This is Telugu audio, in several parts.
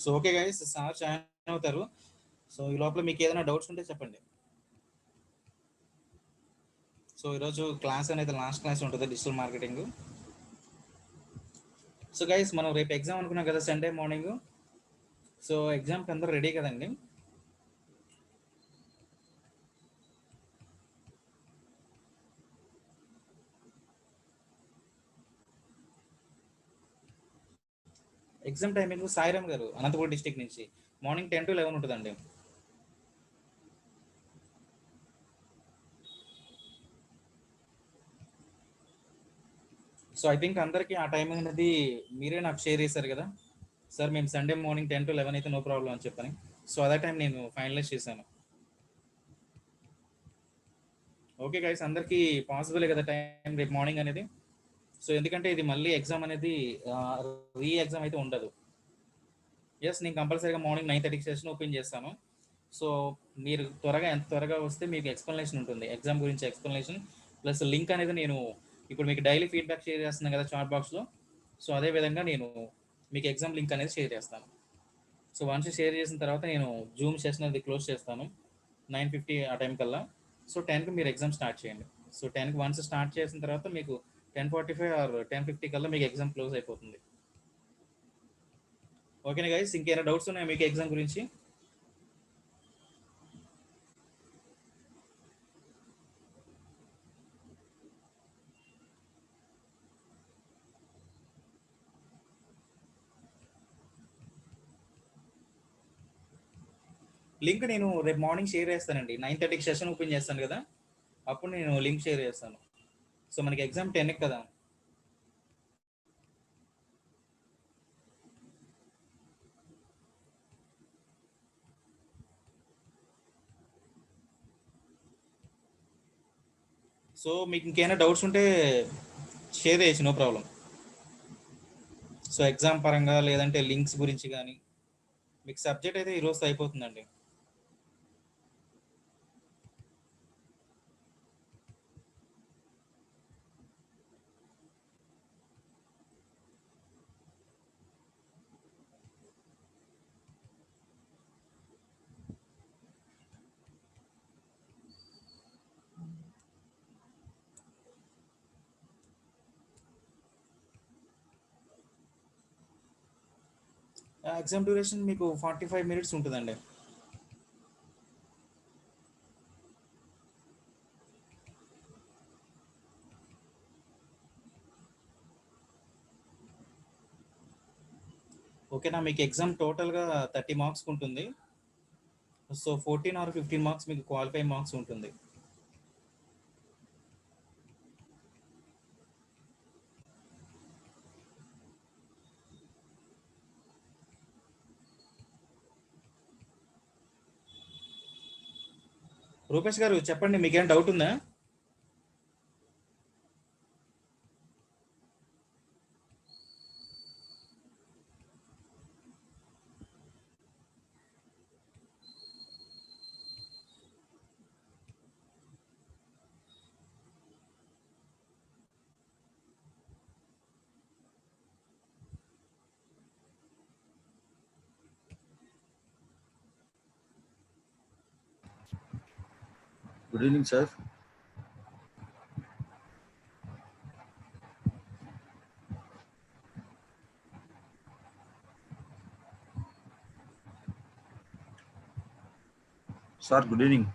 So okay guys, sir join అవుతారు. సో ఈ లోపల మీకు ఏదైనా డౌట్స్ ఉంటే చెప్పండి. సో ఈరోజు క్లాస్ అనేది లాస్ట్ క్లాస్ ఉంటుంది, డిజిటల్ మార్కెటింగ్. సో గైస్, మనం రేపు ఎగ్జామ్ అనుకున్నాం కదా, సండే మార్నింగ్. సో ఎగ్జామ్కి అందరూ రెడీ కదండి? ఎగ్జామ్ టైమింగ్ సాయిరామ్ గారు అనంతపురం డిస్టిక్ నుంచి మార్నింగ్ 10 to 11 ఉంటుందండి. సో ఐ థింక్ అందరికీ ఆ టైమింగ్ అనేది మీరే నాకు షేర్ చేశారు కదా సార్, మేము సండే మార్నింగ్ 10 to 11 అయితే నో ప్రాబ్లం అని చెప్పని. సో అదే టైం నేను ఫైనలైజ్ చేశాను. ఓకే గైస్, అందరికీ పాసిబులే కదా టైం రేపు మార్నింగ్ అనేది. సో ఎందుకంటే ఇది మళ్ళీ ఎగ్జామ్ అనేది రీ ఎగ్జామ్ అయితే ఉండదు. ఎస్, నేను కంపల్సరీగా మార్నింగ్ 9:30కి సెషన్ ఓపెన్ చేస్తాను. సో మీరు ఎంత త్వరగా వస్తే మీకు ఎక్స్ప్లెనేషన్ ఉంటుంది, ఎగ్జామ్ గురించి ఎక్స్ప్లెనేషన్ ప్లస్ లింక్ అనేది నేను ఇప్పుడు మీకు డైలీ ఫీడ్బ్యాక్ షేర్ చేస్తున్నాను కదా చాట్ బాక్స్లో. సో అదే విధంగా నేను మీకు ఎగ్జామ్ లింక్ అనేది షేర్ చేస్తాను. సో వన్స్ షేర్ చేసిన తర్వాత నేను జూమ్ సెషన్ అది క్లోజ్ చేస్తాను 9:50 ఆ టైం కల్లా. సో 10కి మీరు ఎగ్జామ్ స్టార్ట్ చేయండి. సో 10కి వన్స్ స్టార్ట్ చేసిన తర్వాత మీకు 10:45 ఆర్ 10:50 కల్లా మీకు ఎగ్జామ్ క్లోజ్ అయిపోతుంది. ఓకేనా గైస్, ఇంకేమైనా డౌట్స్ ఉన్నాయా మీకు ఎగ్జామ్ గురించి? లింక్ నేను రేపు మార్నింగ్ షేర్ చేస్తానండి. 9:30కి సెషన్ ఓపెన్ చేస్తాను కదా, అప్పుడు నేను లింక్ షేర్ చేస్తాను. సో మనకి ఎగ్జామ్ 10కి కదా. సో మీకు ఇంకేమైనా డౌట్స్ ఉంటే షేర్ చేయొచ్చు, నో ప్రాబ్లం. సో ఎగ్జామ్ పరంగా లేదంటే లింక్స్ గురించి కానీ మీకు సబ్జెక్ట్ అయితే ఈరోజు అయిపోతుందండి. ఎగ్జామ్ డ్యూరేషన్ మీకు 45 minutes ఉంటుందండి. ఓకేనా, మీకు ఎగ్జామ్ టోటల్గా 30 మార్క్స్ ఉంటుంది. సో 14 ఆర్ 15 మార్క్స్ మీకు క్వాలిఫై మార్క్స్ ఉంటుంది. రూపేష్ గారు చెప్పండి, మీకేం డౌట్ ఉందా? Good evening, sir. Sir, good evening.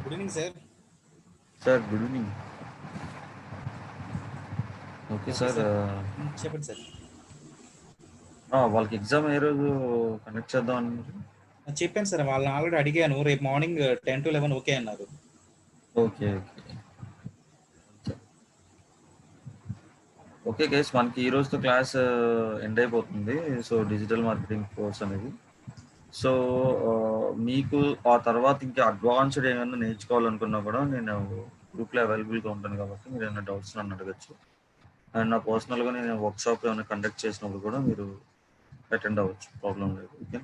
Good evening sir. Sir good evening. Okay sir. చెప్పండి సార్. వాళ్ళకి ఎగ్జామ్ ఏ రోజు కండక్ట్ చేద్దాం అని చెప్పాను సార్, వాళ్ళని ఆల్రెడీ అడిగాను. రేపు మార్నింగ్ 10 to 11 ఓకే అన్నారు. ఓకే ఓకే గైస్, మనకి ఈ రోజుతో క్లాస్ ఎండ్ అయిపోతుంది. సో డిజిటల్ మార్కెటింగ్ కోర్స్ అనేది. సో మీకు ఆ తర్వాత ఇంకా అడ్వాన్స్డ్ ఏమైనా నేర్చుకోవాలనుకున్నా కూడా నేను గ్రూప్లో అవైలబుల్గా ఉంటాను కాబట్టి మీరు ఏమైనా డౌట్స్ నన్ను అడగచ్చు. అండ్ నా పర్సనల్గా నేను వర్క్షాప్ ఏమైనా కండక్ట్ చేసినప్పుడు కూడా మీరు అటెండ్ అవ్వచ్చు, ప్రాబ్లం లేదు. ఓకే.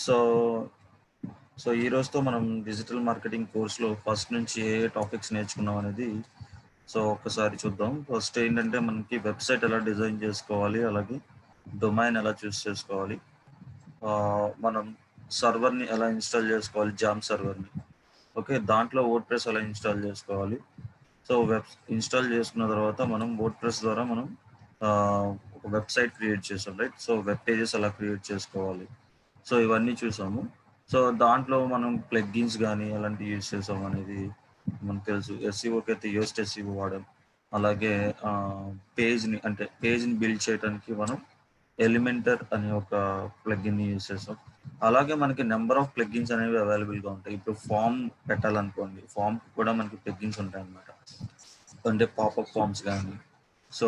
సో ఈ రోజుతో మనం డిజిటల్ మార్కెటింగ్ కోర్సులో ఫస్ట్ నుంచి ఏ టాపిక్స్ నేర్చుకున్నాం అనేది సో ఒక్కసారి చూద్దాం. ఫస్ట్ ఏంటంటే మనకి వెబ్సైట్ ఎలా డిజైన్ చేసుకోవాలి, అలాగే డొమైన్ ఎలా చూస్ చేసుకోవాలి, మనం సర్వర్ని ఎలా ఇన్స్టాల్ చేసుకోవాలి, జామ్ సర్వర్ని. ఓకే, దాంట్లో వర్డ్ ప్రెస్ ఎలా ఇన్స్టాల్ చేసుకోవాలి. సో ఇన్స్టాల్ చేసుకున్న తర్వాత మనం వర్డ్ ప్రెస్ ద్వారా మనం ఒక వెబ్సైట్ క్రియేట్ చేసాం, రైట్. సో వెబ్ పేజెస్ ఎలా క్రియేట్ చేసుకోవాలి, సో ఇవన్నీ చూసాము. సో దాంట్లో మనం ప్లగ్గిన్స్ కానీ ఎలాంటివి యూజ్ చేసాం అనేది మనకు తెలుసు. ఎస్ఈఓకి అయితే యోస్ట్ ఎస్ఈఓ వాడాం. అలాగే పేజ్ని బిల్డ్ చేయడానికి మనం ఎలిమెంటర్ అనే ఒక ప్లగ్గిన్ని యూజ్ చేసాం. అలాగే మనకి నెంబర్ ఆఫ్ ప్లగ్గిన్స్ అనేవి అవైలబుల్గా ఉంటాయి. ఇప్పుడు ఫామ్ పెట్టాలనుకోండి, ఫామ్ కూడా మనకి ప్లగ్గిన్స్ ఉంటాయి అన్నమాట. అంటే పాపప్ ఫామ్స్ కానీ, సో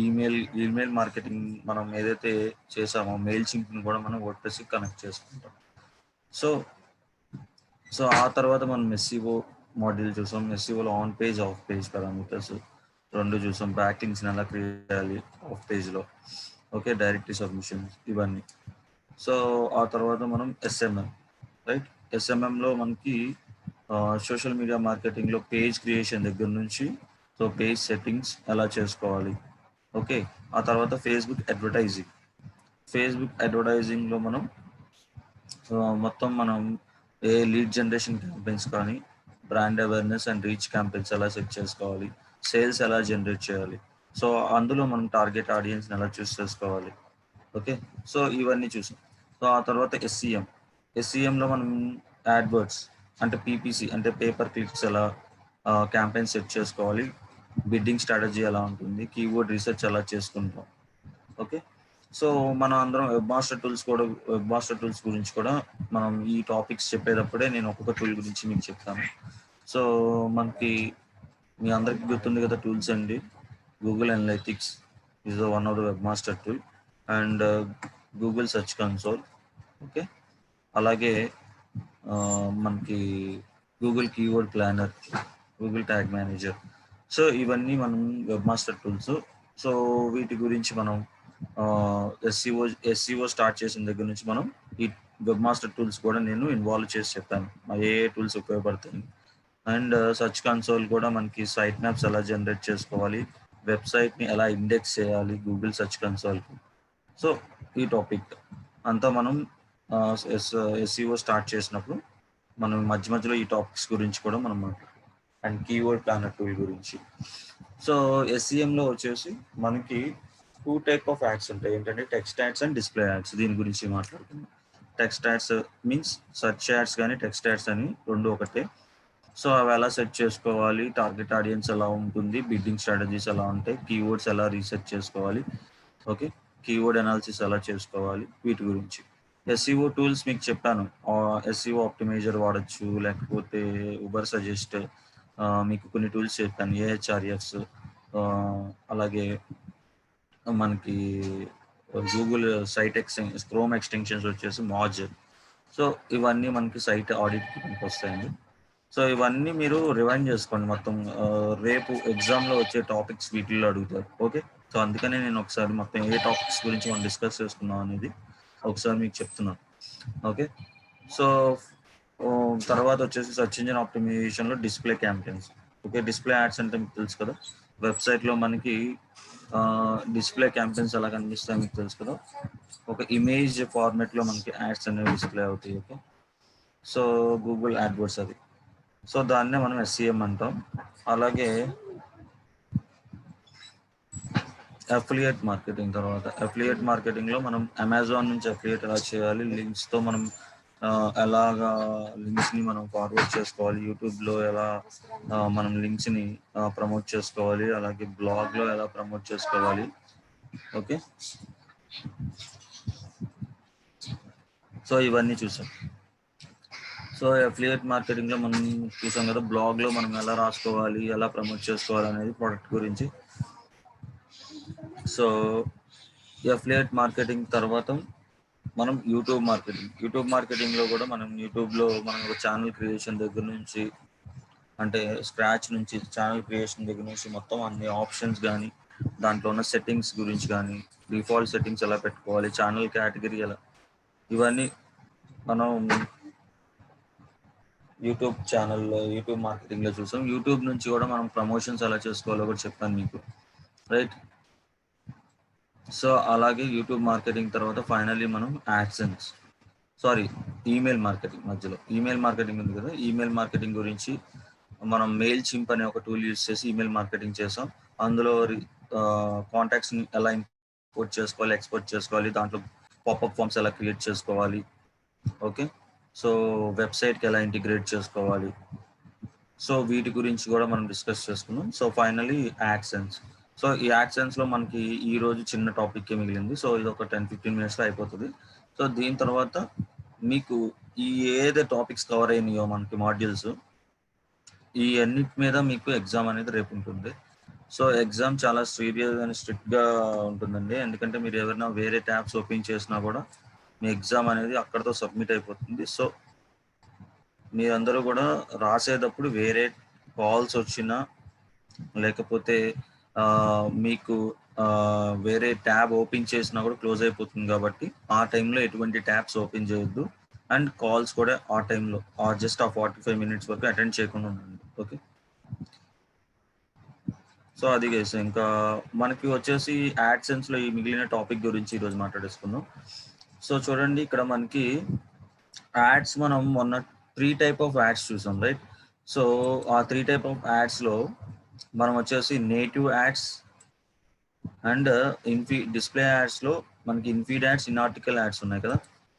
ఈమెయిల్ మార్కెటింగ్ మనం ఏదైతే చేసామో మెయిల్ సింక్ని కూడా మనం వర్డ్ ప్రెస్కి కనెక్ట్ చేసుకుంటాం. సో ఆ తర్వాత మనం ఎస్ఈఓ మాడ్యూల్ చూసాం. ఎస్ఈఓలో on page, off page parameters రెండు చూసాం. బ్యాక్ లింక్స్ని ఎలా క్రియేట్ చేయాలి ఆఫ్ పేజ్లో, ఓకే, డైరెక్టరీ సబ్మిషన్స్ ఇవన్నీ. సో ఆ తర్వాత మనం ఎస్ఎంఎం, రైట్. ఎస్ఎంఎంలో మనకి సోషల్ మీడియా మార్కెటింగ్లో పేజ్ క్రియేషన్ దగ్గర నుంచి సో పేజ్ సెట్టింగ్స్ ఎలా చేసుకోవాలి, ఓకే. ఆ తర్వాత ఫేస్బుక్ అడ్వర్టైజింగ్లో మనం మొత్తం మనం ఏ లీడ్ జనరేషన్ క్యాంపెయిన్స్ కానీ, brand awareness and reach campaigns ఎలా సెట్ చేసుకోవాలి, సేల్స్ ఎలా జనరేట్ చేయాలి, సో అందులో మనం టార్గెట్ ఆడియన్స్ని ఎలా చూస్ చేసుకోవాలి, ఓకే. సో ఇవన్నీ చూసాం. సో ఆ తర్వాత ఎస్సీఎంలో మనం యాడ్వర్డ్స్ అంటే పీపీసీ అంటే పేపర్ క్లిక్స్ ఎలా క్యాంపెయిన్ సెట్ చేసుకోవాలి, బిడ్డింగ్ స్ట్రాటజీ ఎలా ఉంటుంది, కీవర్డ్ రీసెర్చ్ ఎలా చేసుకుంటాం, ఓకే. సో మనం అందరం వెబ్ మాస్టర్ టూల్స్ గురించి కూడా మనం ఈ టాపిక్స్ చెప్పేటప్పుడే నేను ఒక్కొక్క టూల్ గురించి మీకు చెప్తాను. సో మనకి మీ అందరికీ గుర్తుంది కదా టూల్స్ అండి. Google Analytics is one of the web master tool and Google Search Console, okay. అలాగే మనకి Google keyword planner, Google tag manager. So ఇవన్నీ మనం వెబ్ మాస్టర్ టూల్స్. సో వీటి గురించి మనం ఎస్సీఓ స్టార్ట్ చేసిన దగ్గర నుంచి మనం ఈ వెబ్ మాస్టర్ టూల్స్ కూడా నేను ఇన్వాల్వ్ చేసి చెప్పాను, ఏ టూల్స్ ఉపయోగపడతాయి. అండ్ సర్చ్ కన్సోల్ కూడా మనకి సైట్ మ్యాప్స్ ఎలా జనరేట్ చేసుకోవాలి, వెబ్సైట్ని ఎలా ఇండెక్స్ చేయాలి గూగుల్ సర్చ్ కన్సోల్కి. సో ఈ టాపిక్ అంతా మనం ఎస్సీఓ స్టార్ట్ చేసినప్పుడు మనం మధ్యలో ఈ టాపిక్స్ గురించి కూడా మనం మాట్లాడుతాం. అండ్ కీవర్డ్ ప్లానర్ టూల్ గురించి. సో ఎస్సీఎంలో వచ్చేసి మనకి 2 టైప్ ఆఫ్ యాడ్స్ ఉంటాయి. ఏంటంటే text ads and display ads. దీని గురించి మాట్లాడుతున్నాం. Text ads means search ads కానీ టెక్స్ట్ యాడ్స్ అని రెండు ఒకటే. సో అవి ఎలా సెట్ చేసుకోవాలి, టార్గెట్ ఆడియన్స్ ఎలా ఉంటుంది, బిడ్డింగ్ స్ట్రాటజీస్ ఎలా ఉంటాయి, కీవర్డ్స్ ఎలా రీసెర్చ్ చేసుకోవాలి, ఓకే, కీవర్డ్ అనాలిసిస్ ఎలా చేసుకోవాలి, వీటి గురించి. ఎస్ఈఓ టూల్స్ మీకు చెప్పాను. ఎస్ఈఓ ఆప్టిమైజర్ వాడచ్చు, లేకపోతే ఉబర్ సజెస్ట్, మీకు కొన్ని టూల్స్ చెప్పాను, ఏహెచ్ఆర్ఎఫ్స్, అలాగే మనకి గూగుల్ సైట్ క్రోమ్ ఎక్స్టెన్షన్స్ వచ్చేసి మాజ్. సో ఇవన్నీ మనకి సైట్ ఆడిట్కి మనకి వస్తాయండి. సో ఇవన్నీ మీరు రివైండ్ చేసుకోండి మొత్తం. రేపు ఎగ్జామ్లో వచ్చే టాపిక్స్ వీటిల్లో అడుగుతారు, ఓకే. సో అందుకనే నేను ఒకసారి మొత్తం ఏ టాపిక్స్ గురించి మనం డిస్కస్ చేసుకున్నాం అనేది ఒకసారి మీకు చెప్తున్నాను, ఓకే. సో తర్వాత వచ్చేసి సర్చ్ ఇంజిన్ ఆప్టిమైజేషన్లో display campaigns, okay. Display ads అంటే మీకు తెలుసు కదా, వెబ్సైట్లో మనకి డిస్ప్లే క్యాంపెయిన్స్ ఎలా కనిపిస్తాయి మీకు తెలుసు కదా. ఒక ఇమేజ్ ఫార్మాట్లో మనకి యాడ్స్ అనేవి డిస్ప్లే అవుతాయి, ఓకే. సో గూగుల్ యాడ్వర్డ్స్ అది. సో దాన్నే మనం ఎస్సీఎం అంటాం. అలాగే అఫిలియేట్ మార్కెటింగ్. తర్వాత అఫిలియేట్ మార్కెటింగ్లో మనం అమెజాన్ నుంచి అఫిలియేట్ ఎలా చేయాలి, లింక్స్తో మనం ఎలాగా లింక్స్ని మనం ఫార్వర్డ్ చేసుకోవాలి, యూట్యూబ్లో ఎలా మనం లింక్స్ని ప్రమోట్ చేసుకోవాలి, అలాగే బ్లాగ్లో ఎలా ప్రమోట్ చేసుకోవాలి. ఓకే, సో ఇవన్నీ చూసాం. సో అఫిలియేట్ మార్కెటింగ్లో మనం చూసాం కదా, బ్లాగ్లో మనం ఎలా రాసుకోవాలి, ఎలా ప్రమోట్ చేసుకోవాలి అనేది ప్రోడక్ట్ గురించి. సో అఫిలియేట్ మార్కెటింగ్ తర్వాత మనం యూట్యూబ్ మార్కెటింగ్లో కూడా మనం యూట్యూబ్లో మనం ఒక ఛానల్ క్రియేషన్ దగ్గర నుంచి, అంటే స్క్రాచ్ నుంచి ఛానల్ క్రియేషన్ దగ్గర నుంచి మొత్తం అన్ని ఆప్షన్స్ కానీ, దాంట్లో ఉన్న సెట్టింగ్స్ గురించి కానీ, డిఫాల్ట్ సెట్టింగ్స్ ఎలా పెట్టుకోవాలి, ఛానల్ కేటగిరీ ఎలా, ఇవన్నీ మనం యూట్యూబ్ మార్కెటింగ్లో చూసాం. యూట్యూబ్ నుంచి కూడా మనం ప్రమోషన్స్ ఎలా చేసుకోవాలో కూడా చెప్పాను మీకు, రైట్. సో అలాగే యూట్యూబ్ మార్కెటింగ్ తర్వాత ఫైనల్లీ మనం ఈమెయిల్ మార్కెటింగ్ ఉంది కదా, ఈమెయిల్ మార్కెటింగ్ గురించి మనం మెయిల్ చింప్ అనే ఒక టూల్ యూజ్ చేసి ఈమెయిల్ మార్కెటింగ్ చేసాం. అందులో కాంటాక్ట్స్ని ఎలా ఇంపోర్ట్ చేసుకోవాలి, ఎక్స్పోర్ట్ చేసుకోవాలి, దాంట్లో పాపప్ ఫామ్స్ ఎలా క్రియేట్ చేసుకోవాలి, ఓకే. సో వెబ్సైట్కి ఎలా ఇంటిగ్రేట్ చేసుకోవాలి, సో వీటి గురించి కూడా మనం డిస్కస్ చేసుకున్నాం. So finally AdSense. సో ఈ యాడ్సెన్స్లో మనకి ఈరోజు చిన్న టాపిక్ మిగిలింది. సో ఇది ఒక 10-15 మినిట్స్లో అయిపోతుంది. సో దీని తర్వాత మీకు ఈ ఏదైతే టాపిక్స్ కవర్ అయినాయో మనకి మాడ్యూల్స్, ఈ అన్నిటి మీద మీకు ఎగ్జామ్ అనేది రేపు ఉంటుంది. సో ఎగ్జామ్ చాలా సీరియస్ అండ్ స్ట్రిక్ట్గా ఉంటుందండి, ఎందుకంటే మీరు ఎవరైనా వేరే ట్యాబ్స్ ఓపెన్ చేసినా కూడా మీ ఎగ్జామ్ అనేది అక్కడతో సబ్మిట్ అయిపోతుంది. సో మీరందరూ కూడా రాసేటప్పుడు వేరే కాల్స్ వచ్చినా, లేకపోతే మీకు వేరే ట్యాబ్ ఓపెన్ చేసినా కూడా క్లోజ్ అయిపోతుంది, కాబట్టి ఆ టైంలో ఎటువంటి ట్యాబ్స్ ఓపెన్ చేయొద్దు. అండ్ కాల్స్ కూడా ఆ టైంలో జస్ట్ 45 మినిట్స్ వరకు అటెండ్ చేయకుండా ఉండండి, ఓకే. సో అది గైస్, ఇంకా మనకి వచ్చేసి యాడ్సెన్స్లో ఈ మిగిలిన టాపిక్ గురించి ఈరోజు మాట్లాడేసుకుందాం. సో చూడండి, ఇక్కడ మనకి యాడ్స్ మనం మొన్న 3 టైప్ ఆఫ్ యాడ్స్ చూసాం, రైట్. సో ఆ 3 టైప్ ఆఫ్ యాడ్స్లో మనం వచ్చేసి నేటివ్ యాడ్స్ అండ్ డిస్ప్లే యాడ్స్లో మనకి ఇన్ఫీడ్ యాడ్స్, ఇన్ఆర్టికల్ యాడ్స్ ఉన్నాయి కదా.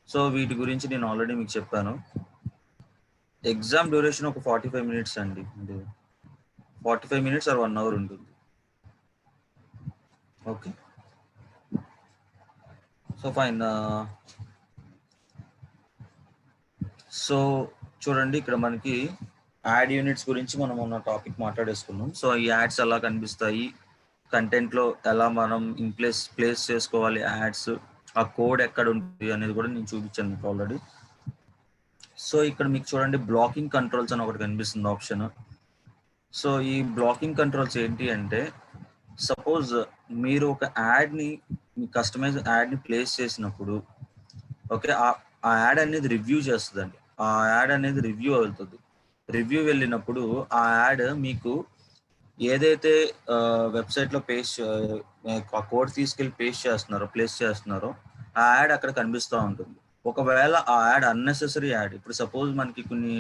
సో వీటి గురించి నేను ఆల్రెడీ మీకు చెప్పాను. ఎగ్జామ్ డ్యూరేషన్ ఒక 45 మినిట్స్ అండి, 45 మినిట్స్ ఆర్ 1 అవర్ ఉంటుంది, ఓకే. So fine. సో చూడండి, ఇక్కడ మనకి యాడ్ యూనిట్స్ గురించి మనం ఉన్న టాపిక్ మాట్లాడేసుకున్నాం. సో ఈ యాడ్స్ ఎలా కనిపిస్తాయి, కంటెంట్లో ఎలా మనం ప్లేస్ చేసుకోవాలి యాడ్స్, ఆ కోడ్ ఎక్కడ ఉంటుంది అనేది కూడా నేను చూపించాను మీకు ఆల్రెడీ. సో ఇక్కడ మీకు చూడండి, బ్లాకింగ్ కంట్రోల్స్ అని ఒకటి కనిపిస్తుంది ఆప్షన్. సో ఈ బ్లాకింగ్ కంట్రోల్స్ ఏంటి అంటే, సపోజ్ మీరు ఒక యాడ్ని, మీ కస్టమైజ్ యాడ్ని ప్లేస్ చేసినప్పుడు, ఓకే, ఆ యాడ్ అనేది రివ్యూ చేస్తుందండి. ఆ యాడ్ అనేది రివ్యూ అవుతుంది. రివ్యూ వెళ్ళినప్పుడు ఆ యాడ్ మీకు ఏదైతే వెబ్సైట్లో ఆ కోడ్ తీసుకెళ్ళి ప్లేస్ చేస్తున్నారో ఆ యాడ్ అక్కడ కనిపిస్తూ ఉంటుంది. ఒకవేళ ఆ యాడ్ అన్నెసెసరీ యాడ్, ఇప్పుడు సపోజ్ మనకి కొన్ని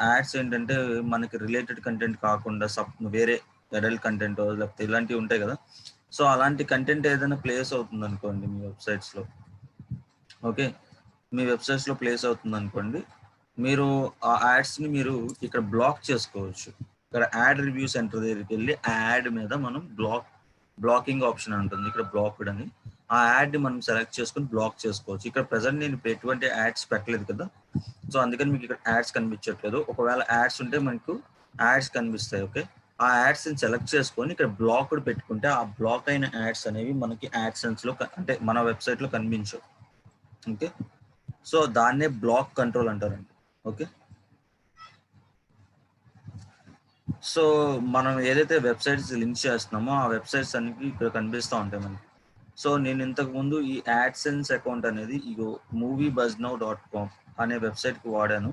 యాడ్స్ ఏంటంటే మనకి రిలేటెడ్ కంటెంట్ కాకుండా వేరే అడల్ట్ కంటెంట్ లేకపోతే ఇలాంటివి ఉంటాయి కదా. సో అలాంటి కంటెంట్ ఏదైనా ప్లేస్ అవుతుంది అనుకోండి మీ వెబ్సైట్స్లో, ఓకే, మీ వెబ్సైట్స్లో ప్లేస్ అవుతుంది అనుకోండి, మీరు ఆ యాడ్స్ని మీరు ఇక్కడ బ్లాక్ చేసుకోవచ్చు. ఇక్కడ యాడ్ రివ్యూ సెంటర్ దగ్గరికి వెళ్ళి ఆ యాడ్ మీద మనం బ్లాకింగ్ ఆప్షన్ ఉంటుంది, ఇక్కడ బ్లాక్డ్ అని. ఆ యాడ్ని మనం సెలెక్ట్ చేసుకుని బ్లాక్ చేసుకోవచ్చు. ఇక్కడ ప్రజెంట్ నేను ఎటువంటి యాడ్స్ పెట్టలేదు కదా, సో అందుకని మీకు ఇక్కడ యాడ్స్ కనిపించట్లేదు. ఒకవేళ యాడ్స్ ఉంటే మనకు యాడ్స్ కనిపిస్తాయి, ఓకే. ఆ యాడ్స్ని సెలెక్ట్ చేసుకొని ఇక్కడ బ్లాక్డ్ పెట్టుకుంటే ఆ బ్లాక్ అయిన యాడ్స్ అనేవి మనకి యాడ్సెన్స్లో, అంటే మన వెబ్సైట్లో కనిపించవు, ఓకే. సో దాన్నే బ్లాక్ కంట్రోల్ అంటారండి, ఓకే. సో మనం ఏదైతే వెబ్సైట్స్ లింక్ చేస్తున్నామో ఆ వెబ్సైట్స్ అన్నిటి ఇక్కడ కనిపిస్తూ ఉంటాయి మనకి. సో నేను ఇంతకు ముందు ఈ యాడ్సెన్స్ అకౌంట్ అనేది moviebuznow.com అనే వెబ్సైట్కి వాడాను.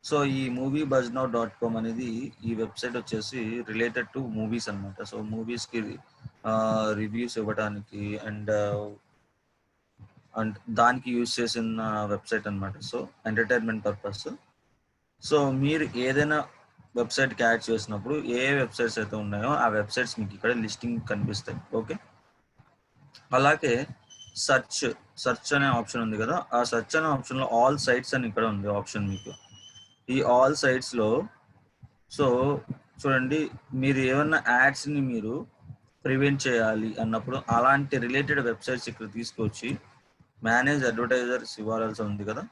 సో ఈ moviebuznow.com అనేది ఈ వెబ్సైట్ వచ్చేసి రిలేటెడ్ టు మూవీస్ అనమాట. సో మూవీస్కి రివ్యూస్ ఇవ్వడానికి అండ్ దానికి యూజ్ చేసిన వెబ్సైట్ అనమాట. So entertainment purpose. సో మీరు ఏదైనా వెబ్సైట్కి యాడ్ చేసినప్పుడు ఏ వెబ్సైట్స్ అయితే ఉన్నాయో ఆ వెబ్సైట్స్ మీకు ఇక్కడ లిస్టింగ్ కనిపిస్తాయి, ఓకే. అలాగే సెర్చ్ అనే ఆప్షన్ ఉంది కదా, ఆ సెర్చ్ అనే ఆప్షన్ లో ఆల్ సైట్స్ అని ఇక్కడ ఉంది ఆప్షన్ మీకు. ఈ ఆల్ సైట్స్ లో సో చూడండి, మీరు ఏమన్నా యాడ్స్ ని మీరు ప్రివెంట్ చేయాలి అన్నప్పుడు అలాంటి రిలేటెడ్ వెబ్సైట్స్ ఇక్కడ తీసుకొచ్చి మేనేజ్ అడ్వర్టైజర్స్ యూఆర్ఎల్స్ ఉంది కదా,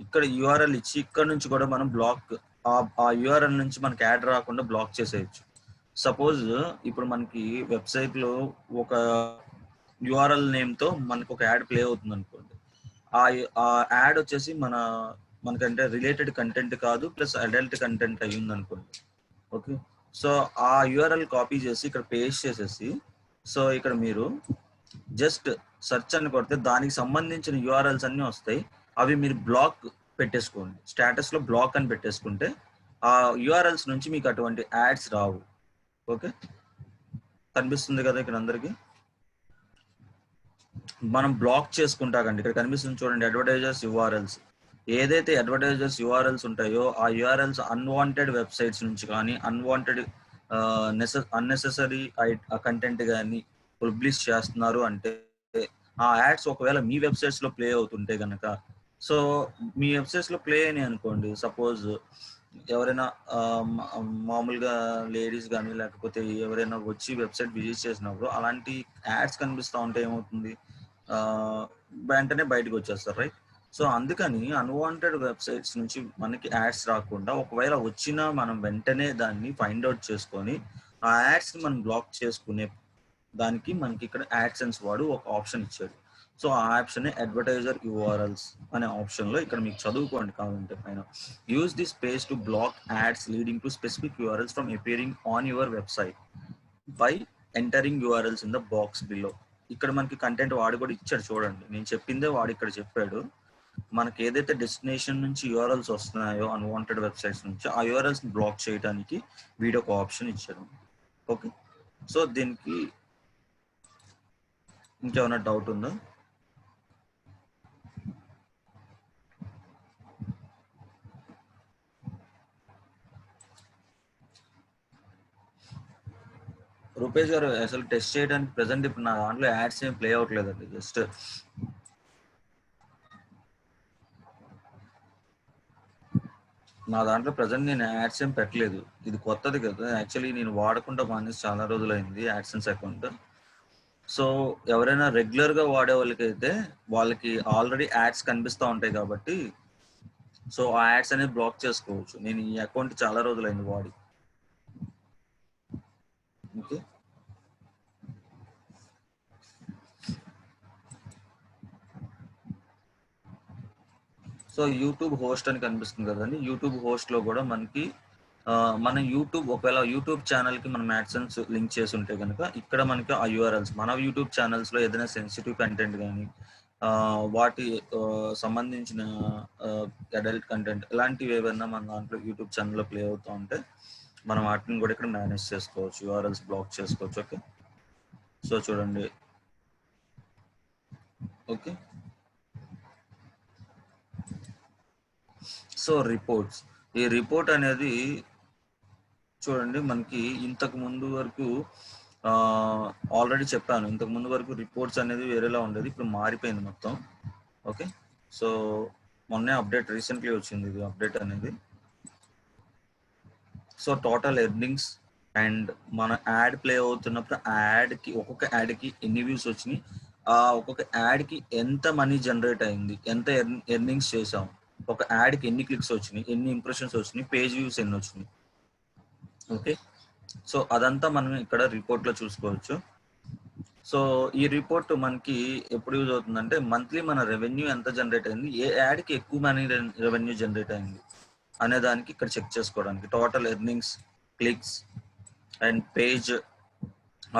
ఇక్కడ యూఆర్ఎల్ ఇచ్చి ఇక్కడ నుంచి కూడా మనం బ్లాక్ ఆ యూఆర్ఎల్ నుంచి మనకి యాడ్ రాకుండా బ్లాక్ చేసేయచ్చు. సపోజ్ ఇప్పుడు మనకి వెబ్సైట్ లో ఒక యూఆర్ఎల్ నేమ్ తో మనకు ఒక యాడ్ ప్లే అవుతుంది అనుకోండి, ఆ యాడ్ వచ్చేసి మనకంటే రిలేటెడ్ కంటెంట్ కాదు, ప్లస్ అడల్ట్ కంటెంట్ అయ్యింది అనుకోండి. ఓకే, సో ఆ యూఆర్ఎల్ కాపీ చేసి ఇక్కడ పేస్ట్ చేసేసి, సో ఇక్కడ మీరు జస్ట్ సెర్చ్ అని కొడితే దానికి సంబంధించిన యూఆర్ఎల్స్ అన్ని వస్తాయి. అవి మీరు బ్లాక్ పెట్టేసుకోండి, స్టేటస్ లో బ్లాక్ అని పెట్టేసుకుంటే ఆ యూఆర్ఎల్స్ నుంచి మీకు అటువంటి యాడ్స్ రావు. ఓకే, కనిపిస్తుంది కదా ఇక్కడ అందరికి. మనం బ్లాక్ చేసుకుంటాకండి, ఇక్కడ కనిపిస్తుంది చూడండి అడ్వర్టైజర్స్ యూఆర్ఎల్స్. ఏదైతే అడ్వర్టైజర్స్ యూఆర్ఎల్స్ ఉంటాయో ఆ యూఆర్ఎల్స్ అన్వాంటెడ్ వెబ్సైట్స్ నుంచి కానీ అన్వాంటెడ్ అన్నెసెసరీ కంటెంట్ కానీ పబ్లిష్ చేస్తున్నారు అంటే, ఆ యాడ్స్ ఒకవేళ మీ వెబ్సైట్స్ లో ప్లే అవుతుంటే కనుక, సో మీ వెబ్సైట్స్ లో ప్లే అయినాయి అనుకోండి, సపోజ్ ఎవరైనా మామూలుగా లేడీస్ కానీ లేకపోతే ఎవరైనా వచ్చి వెబ్సైట్ విజిట్ చేసినప్పుడు అలాంటి యాడ్స్ కనిపిస్తూ ఉంటే ఏమవుతుంది, వెంటనే బయటకు వచ్చేస్తారు, రైట్. సో అందుకని అన్వాంటెడ్ వెబ్సైట్స్ నుంచి మనకి యాడ్స్ రాకుండా, ఒకవేళ వచ్చినా మనం వెంటనే దాన్ని ఫైండ్ అవుట్ చేసుకొని ఆ యాడ్స్ ని మనం బ్లాక్ చేసుకునే దానికి మనకి ఇక్కడ యాడ్సెన్స్ వాడు ఒక ఆప్షన్ ఇచ్చాడు. సో ఆ ఆప్షన్ అడ్వర్టైజర్ యూఆర్ఎల్స్ అనే ఆప్షన్ లో ఇక్కడ మీకు చదువుకోండి కావాలంటే పైన, use this page to block ads leading to specific URLs from appearing on your website by entering URLs in the box below. ఇక్కడ మనకి కంటెంట్ వాడు కూడా ఇచ్చాడు చూడండి, నేను చెప్పిందే వాడు ఇక్కడ చెప్పాడు. మనకి ఏదైతే డెస్టినేషన్ నుంచి యూఆర్ఎల్స్ వస్తున్నాయో అన్వాంటెడ్ వెబ్సైట్స్ నుంచి, ఆ యూఆర్ఎల్స్ బ్లాక్ చేయడానికి వీడియో ఒక ఆప్షన్ ఇచ్చాడు. ఓకే, సో దీనికి ఇంకేమైనా డౌట్ ఉందా? రూపేష్ గారు అసలు టెస్ట్ చేయడానికి ప్రెసెంట్ ఇప్పుడు నా దాంట్లో యాడ్స్ ఏం ప్లే అవ్వట్లేదండి, జస్ట్ నా దాంట్లో ప్రజెంట్ నేను యాడ్స్ ఏం పెట్టలేదు. ఇది కొత్తది కదా, యాక్చువల్లీ నేను వాడకుండా మానేసి చాలా రోజులైంది యాడ్సెన్స్ అకౌంట్. సో ఎవరైనా రెగ్యులర్ గా వాడే వాళ్ళకైతే వాళ్ళకి ఆల్రెడీ యాడ్స్ కనిపిస్తూ ఉంటాయి కాబట్టి, సో ఆ యాడ్స్ అనేది బ్లాక్ చేసుకోవచ్చు. నేను ఈ అకౌంట్ చాలా రోజులైంది వాడి. ఓకే, సో యూట్యూబ్ హోస్ట్ అని కనిపిస్తుంది కదండి, యూట్యూబ్ హోస్ట్ లో కూడా మనకి మన యూట్యూబ్, ఒకవేళ యూట్యూబ్ ఛానల్ కి మనం యాడ్సెన్స్ లింక్ చేసి ఉంటే కనుక ఇక్కడ మనకి ఆ యూఆర్ఎల్స్, మన యూట్యూబ్ ఛానల్స్ లో ఏదైనా సెన్సిటివ్ కంటెంట్ కానీ వాటి సంబంధించిన అడల్ట్ కంటెంట్ ఇలాంటివి ఏవైనా మన దాంట్లో యూట్యూబ్ ఛానల్లో ప్లే అవుతూ ఉంటే మనం వాటిని కూడా ఇక్కడ మేనేజ్ చేసుకోవచ్చు, యూఆర్ఎల్స్ బ్లాక్ చేసుకోవచ్చు. ఓకే, సో చూడండి. ఓకే, సో రిపోర్ట్స్, ఈ రిపోర్ట్ అనేది చూడండి మనకి ఇంతకు ముందు వరకు ఆల్రెడీ చెప్పాను, ఇంతకు ముందు వరకు రిపోర్ట్స్ అనేది వేరేలా ఉండేది, ఇప్పుడు మారిపోయింది మొత్తం. ఓకే, సో మొన్నే అప్డేట్ రీసెంట్లీ వచ్చింది ఇది అప్డేట్ అనేది. సో టోటల్ ఎర్నింగ్స్ అండ్ మన యాడ్ ప్లే అవుతున్నప్పుడు యాడ్కి, ఒక్కొక్క యాడ్కి ఎన్ని వ్యూస్ వచ్చినాయి, ఒక్కొక్క యాడ్కి ఎంత మనీ జనరేట్ అయింది, ఎంత ఎర్నింగ్స్ చేసాం, ఒక యాడ్కి ఎన్ని క్లిక్స్ వచ్చినాయి, ఎన్ని ఇంప్రెషన్స్ వచ్చినాయి, పేజ్ వ్యూస్ ఎన్ని వచ్చినాయి. ఓకే, సో అదంతా మనం ఇక్కడ రిపోర్ట్ లో చూసుకోవచ్చు. సో ఈ రిపోర్ట్ మనకి ఎప్పుడు యూజ్ అవుతుందంటే, మంత్లీ మన రెవెన్యూ ఎంత జనరేట్ అయింది, ఏ యాడ్కి ఎక్కువ మనీ రెవెన్యూ జనరేట్ అయింది అనే దానికి ఇక్కడ చెక్ చేసుకోవడానికి, total earnings, clicks and page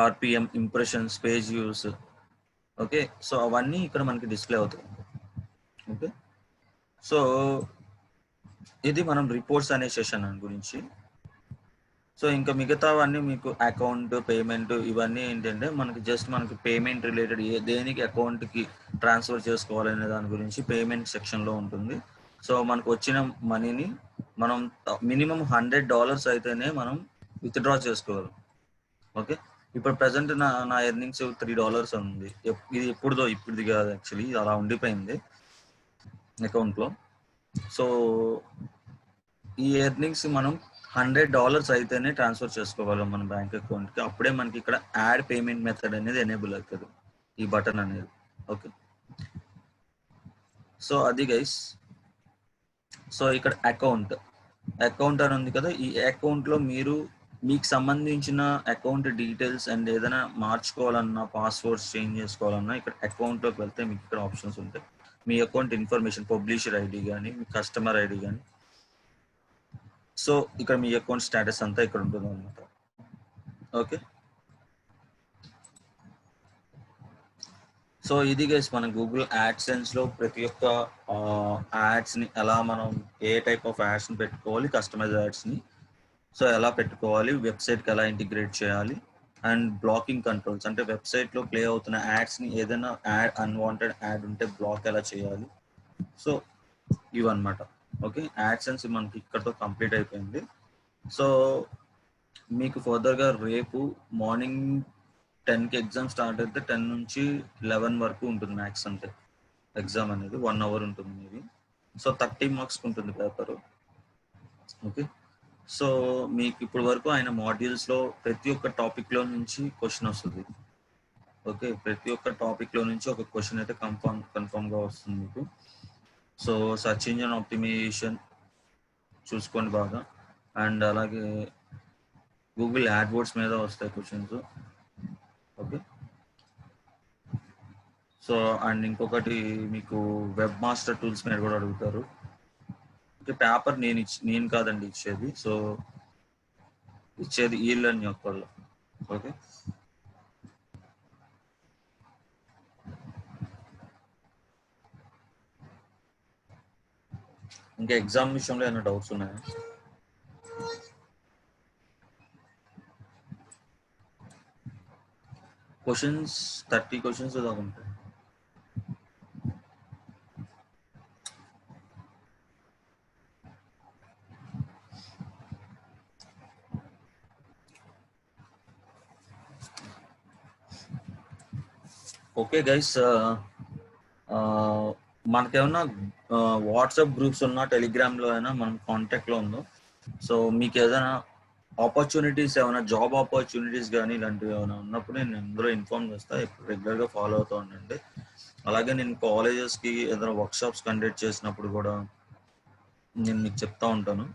RPM, impressions, page views. Okay, so అవన్నీ ఇక్కడ మనకి డిస్ప్లే అవుతాయి. ఓకే, సో ఇది మనం రిపోర్ట్స్ అనే సెషన్ గురించి. సో ఇంకా మిగతావన్నీ మీకు అకౌంట్, పేమెంట్ ఇవన్నీ ఏంటంటే మనకి జస్ట్ మనకి పేమెంట్ రిలేటెడ్ దేనికి అకౌంట్కి ట్రాన్స్ఫర్ చేసుకోవాలనే దాని గురించి పేమెంట్ సెక్షన్లో ఉంటుంది. సో మనకు వచ్చిన మనీని మనం మినిమం $100 అయితేనే మనం విత్డ్రా చేసుకోవాలి. ఓకే, ఇప్పుడు ప్రెసెంట్ నా ఎర్నింగ్స్ $3 ఉంది. ఇది ఇప్పుడుది కాదు, యాక్చువల్లీ అలా ఉండిపోయింది అకౌంట్లో. సో ఈ ఎర్నింగ్స్ మనం $100 అయితేనే ట్రాన్స్ఫర్ చేసుకోగలం మన బ్యాంక్ అకౌంట్కి. అప్పుడే మనకి ఇక్కడ యాడ్ పేమెంట్ మెథడ్ అనేది ఎనేబుల్ అవుతుంది, ఈ బటన్ అనేది. ఓకే, సో అది గైస్. సో ఇక్కడ అకౌంట్ అని ఉంది కదా, ఈ అకౌంట్లో మీకు సంబంధించిన అకౌంట్ డీటెయిల్స్ అండ్ ఏదైనా మార్చుకోవాలన్నా, పాస్వర్డ్స్ చేంజ్ చేసుకోవాలన్నా ఇక్కడ అకౌంట్లోకి వెళ్తే మీకు ఇక్కడ ఆప్షన్స్ ఉంటాయి. మీ అకౌంట్ ఇన్ఫర్మేషన్, పబ్లిషర్ ఐడి కానీ, మీ కస్టమర్ ఐడి కానీ. సో ఇక్కడ మీ అకౌంట్ స్టేటస్ అంతా ఇక్కడ ఉంటుంది అనమాట. ఓకే, సో ఇది గైస్ మన గూగుల్ యాడ్సెన్స్లో ప్రతి ఒక్క యాడ్స్ని ఎలా మనం ఏ టైప్ ఆఫ్ యాడ్స్ని పెట్టుకోవాలి, కస్టమైజ్ యాడ్స్ని సో ఎలా పెట్టుకోవాలి, వెబ్సైట్కి ఎలా ఇంటిగ్రేట్ చేయాలి, అండ్ బ్లాకింగ్ కంట్రోల్స్ అంటే వెబ్సైట్లో ప్లే అవుతున్న యాడ్స్ని ఏదైనా అన్వాంటెడ్ యాడ్ ఉంటే బ్లాక్ ఎలా చేయాలి. సో ఇవన్నమాట. ఓకే, యాడ్సెన్స్ మనకి ఇక్కడతో కంప్లీట్ అయిపోయింది. సో మీకు ఫర్దర్గా రేపు మార్నింగ్ 10కి ఎగ్జామ్ స్టార్ట్ అయితే 10 నుంచి 11 వరకు ఉంటుంది మ్యాథ్స్. అంటే ఎగ్జామ్ అనేది 1 అవర్ ఉంటుంది మీది. సో 30 మార్క్స్కి ఉంటుంది పేపరు. ఓకే, సో మీకు ఇప్పుడు వరకు ఆయన మాడ్యూల్స్లో ప్రతి ఒక్క టాపిక్లో నుంచి క్వశ్చన్ వస్తుంది. ఓకే, ప్రతి ఒక్క టాపిక్లో నుంచి ఒక క్వశ్చన్ అయితే కన్ఫామ్గా వస్తుంది మీకు. సో సర్చ్ ఇంజిన్ ఆప్టిమైజేషన్ చూసుకోండి బాగా, అండ్ అలాగే గూగుల్ యాడ్వర్డ్స్ మీద వస్తాయి క్వశ్చన్స్. ఓకే, సో అండ్ ఇంకొకటి మీకు వెబ్ మాస్టర్ టూల్స్ మీద కూడా అడుగుతారు. ఓకే, పేపర్ నేను కాదండి ఇచ్చేది, సో ఇచ్చేది ఈ లెర్నింగ్ ఒక్కళ్ళు. ఓకే, ఇంకా ఎగ్జామ్ విషయంలో ఏమైనా డౌట్స్ ఉన్నాయా? క్వశ్చన్స్ 30 క్వశ్చన్స్ దాకా ఉంటాయి. ఓకే గైస్, మనకేమన్నా వాట్సాప్ గ్రూప్స్ ఉన్నా, టెలిగ్రామ్లో అయినా మనం కాంటాక్ట్లో ఉందాం. సో మీకు ఏదైనా ఆపర్చునిటీస్, ఏమైనా జాబ్ ఆపర్చునిటీస్ కానీ ఇలాంటివి ఏమైనా ఉన్నప్పుడు నేను అందులో ఇన్ఫార్మ్ చేస్తాను. రెగ్యులర్గా ఫాలో అవుతూ ఉండండి. అలాగే నేను కాలేజెస్కి ఏదైనా వర్క్షాప్స్ కండక్ట్ చేసినప్పుడు కూడా నేను మీకు చెప్తా ఉంటాను,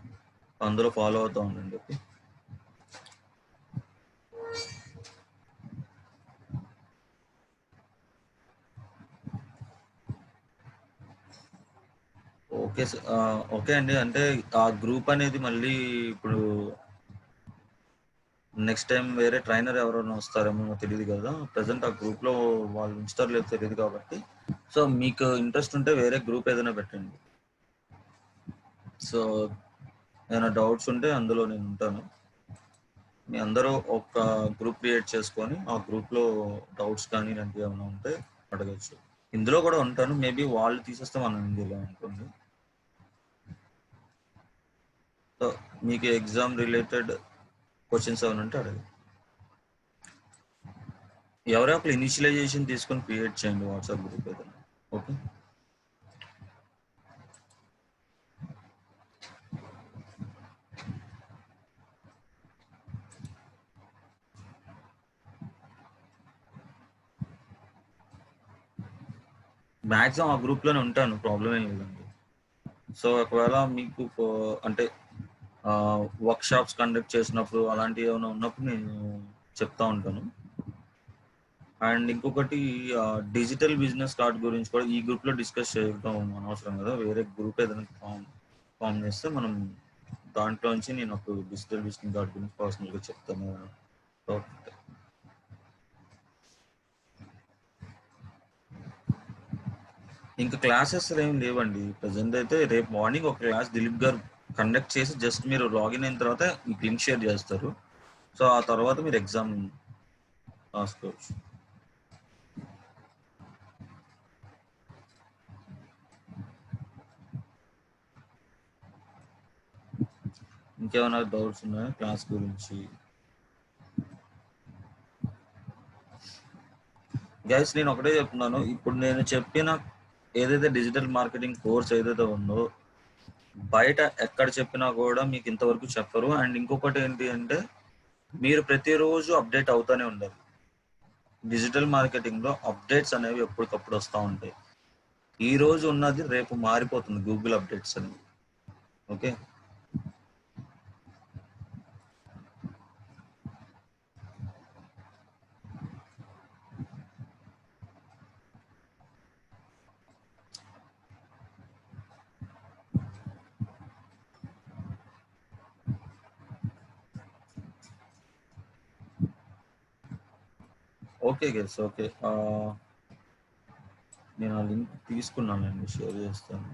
అందులో ఫాలో అవుతూ ఉండండి. ఓకే, ఓకే ఓకే అండి. అంటే ఆ గ్రూప్ అనేది మళ్ళీ ఇప్పుడు నెక్స్ట్ టైం వేరే ట్రైనర్ ఎవరైనా వస్తారేమో తెలియదు కదా, ప్రజెంట్ ఆ గ్రూప్లో వాళ్ళు ఉంచుతారో లేదో తెలియదు కాబట్టి, సో మీకు ఇంట్రెస్ట్ ఉంటే వేరే గ్రూప్ ఏదైనా పెట్టండి. సో ఏమైనా డౌట్స్ ఉంటే అందులో నేను ఉంటాను. మీ అందరూ ఒక గ్రూప్ క్రియేట్ చేసుకొని ఆ గ్రూప్లో డౌట్స్ కానీ ఇలాంటివి ఏమైనా ఉంటే అడగచ్చు. ఇందులో కూడా ఉంటాను, మేబీ వాళ్ళు తీసేస్తే మనం ఇందులో అనుకోండి. సో మీకు ఎగ్జామ్ రిలేటెడ్ క్వశ్చన్స్ ఏమైనా ఉంటే అడగండి. ఎవరో ఒకరు ఇనిషియలైజేషన్ తీసుకొని క్రియేట్ చేయండి వాట్సాప్ గ్రూప్ ఏదైనా. ఓకే, మ్యాక్సిమం ఆ గ్రూప్లోనే ఉంటాను, ప్రాబ్లం ఏం లేదండి. సో ఒకవేళ మీకు అంటే వర్క్ షాప్స్ కండక్ట్ చేసినప్పుడు అలాంటివి ఏమైనా ఉన్నప్పుడు నేను చెప్తా ఉంటాను. అండ్ ఇంకొకటి డిజిటల్ బిజినెస్ కార్డ్ గురించి కూడా ఈ గ్రూప్లో డిస్కస్ చేయడం అనవసరం కదా, వేరే గ్రూప్ ఏదైనా ఫామ్ చేస్తే మనం దాంట్లోంచి నేను ఒక డిజిటల్ బిజినెస్ కార్డ్ గురించి పర్సనల్గా చెప్తాను. ఓకే, ఇంకా క్లాసెస్ ఏం లేవండి ప్రజెంట్ అయితే. రేపు మార్నింగ్ ఒక క్లాస్ దిలీప్ గారు కండక్ట్ చేసి జస్ట్ మీరు లాగిన్ అయిన తర్వాత మీకు లింక్ షేర్ చేస్తారు. సో ఆ తర్వాత మీరు ఎగ్జామ్ రాసుకోవచ్చు. ఇంకేమైనా డౌట్స్ ఉన్నాయా క్లాస్ గురించి? గైస్ నేను ఒకటే చెప్తున్నాను, ఇప్పుడు నేను చెప్పిన ఏదైతే డిజిటల్ మార్కెటింగ్ కోర్స్ ఏదైతే ఉందో బయట ఎక్కడ చెప్పినా కూడా మీకు ఇంతవరకు చెప్పరు. అండ్ ఇంకొకటి ఏంటి అంటే మీరు ప్రతిరోజు అప్డేట్ అవుతూనే ఉండాలి. డిజిటల్ మార్కెటింగ్ లో అప్డేట్స్ అనేవి ఎప్పటికప్పుడు వస్తూ ఉంటాయి. ఈ రోజు ఉన్నది రేపు మారిపోతుంది గూగుల్ అప్డేట్స్ అని. Okay, okay guys, okay. నేను ఆ లింక్ తీసుకున్నానండి, షేర్ చేస్తాను.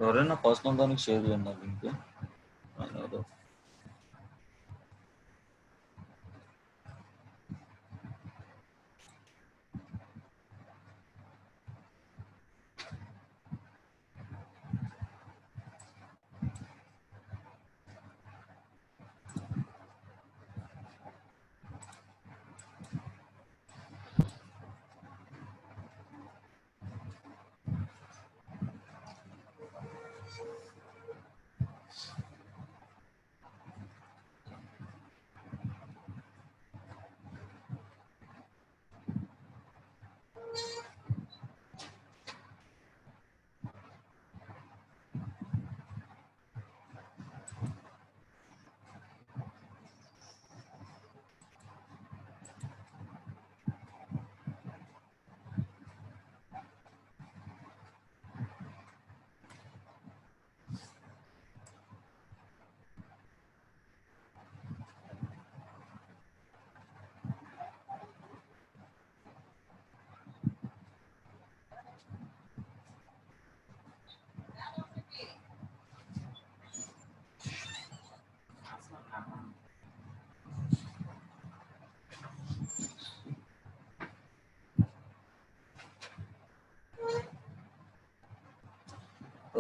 ఎవరైనా పర్సనల్ దానికి షేర్ చేయండి ఆ లింక్.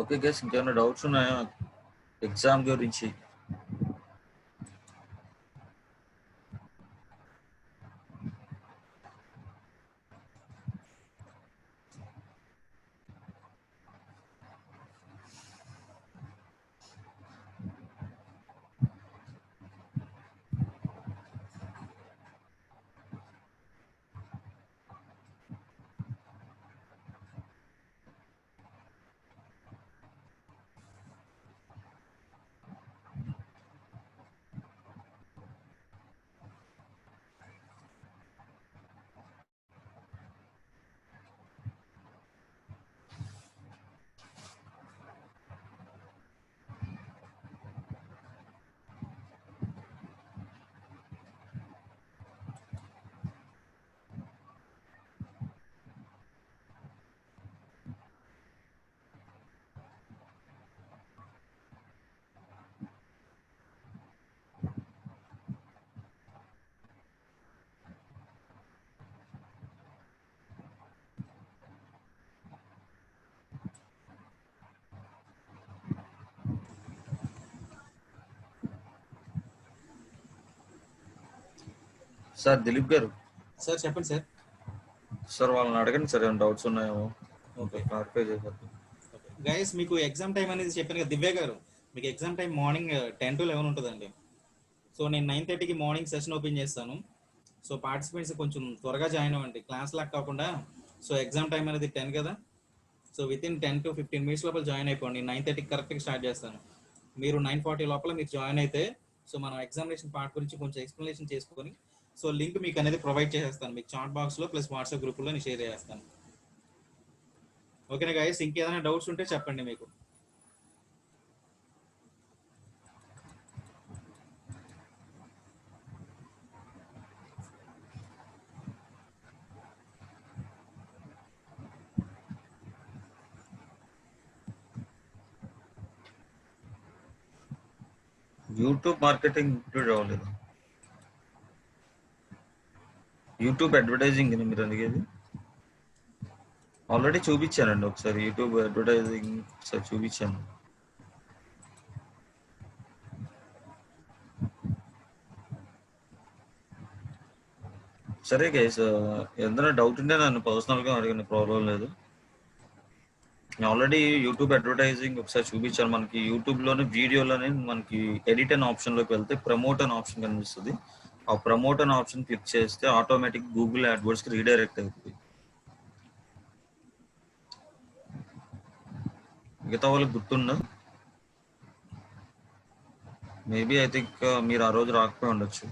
ఓకే గైస్, ఇంకేమైనా డౌట్స్ ఉన్నాయా ఎగ్జామ్ గురించి? సార్ దిలీప్ గారు, సార్ చెప్పండి సార్. సార్ వాళ్ళని అడగండి సార్, ఏమైనా డౌట్స్ ఉన్నాయేమో ఓకే క్లారిఫై చేశారు. గైస్, మీకు ఎగ్జామ్ టైం అనేది చెప్పాను కదా దివ్య గారు, మీకు ఎగ్జామ్ టైం మార్నింగ్ 10 to 11 ఉంటుందండి. సో నేను 9:30కి మార్నింగ్ సెషన్ ఓపెన్ చేస్తాను. సో పార్టిసిపెంట్స్ కొంచెం త్వరగా జాయిన్ అవ్వండి, క్లాస్ లాగా కాకుండా. సో ఎగ్జామ్ టైం అనేది 10 కదా, సో వితిన్ 10 to 15 minutes లోపల జాయిన్ అయిపోండి. 9:30కి కరెక్ట్గా స్టార్ట్ చేస్తాను. మీరు 9:40 లోపల మీరు జాయిన్ అయితే సో మనం ఎగ్జామినేషన్ పార్ట్ గురించి కొంచెం ఎక్స్ప్లెనేషన్ చేసుకొని సో లింక్ మీకు అనేది ప్రొవైడ్ చేసేస్తాను, మీకు చాట్ బాక్స్లో ప్లస్ వాట్సాప్ గ్రూప్లో నేను షేర్ చేస్తాను. ఓకేనా గైస్, ఇంకేదైనా డౌట్స్ ఉంటే చెప్పండి మీకు. యూట్యూబ్ మార్కెటింగ్ ఇంక్లూడ్ అవ్వలేదు. యూట్యూబ్ అడ్వర్టైజింగ్ మీరు అడిగేది? ఆల్రెడీ చూపించానండి ఒకసారి, యూట్యూబ్ అడ్వర్టైజింగ్ ఒకసారి చూపించాను. సరే గైస్, ఏదైనా డౌట్ ఉంటే నన్ను పర్సనల్గా అడిగిన ప్రాబ్లం లేదు. ఆల్రెడీ యూట్యూబ్ అడ్వర్టైజింగ్ ఒకసారి చూపించాను. మనకి యూట్యూబ్లోనే వీడియోలోనే మనకి ఎడిట్ అనే ఆప్షన్లోకి వెళ్తే ప్రమోట్ అనే ఆప్షన్ కనిపిస్తుంది. ఆ ప్రమోట్ అనే ఆప్షన్ క్లిక్ చేస్తే ఆటోమేటిక్ గూగుల్ యాడ్వర్డ్స్కి రీడైరెక్ట్ అవుతుంది. మిగతా వాళ్ళకి గుర్తుందా? మేబీ ఐ థింక్ మీరు ఆ రోజు రాకపోయి ఉండొచ్చు.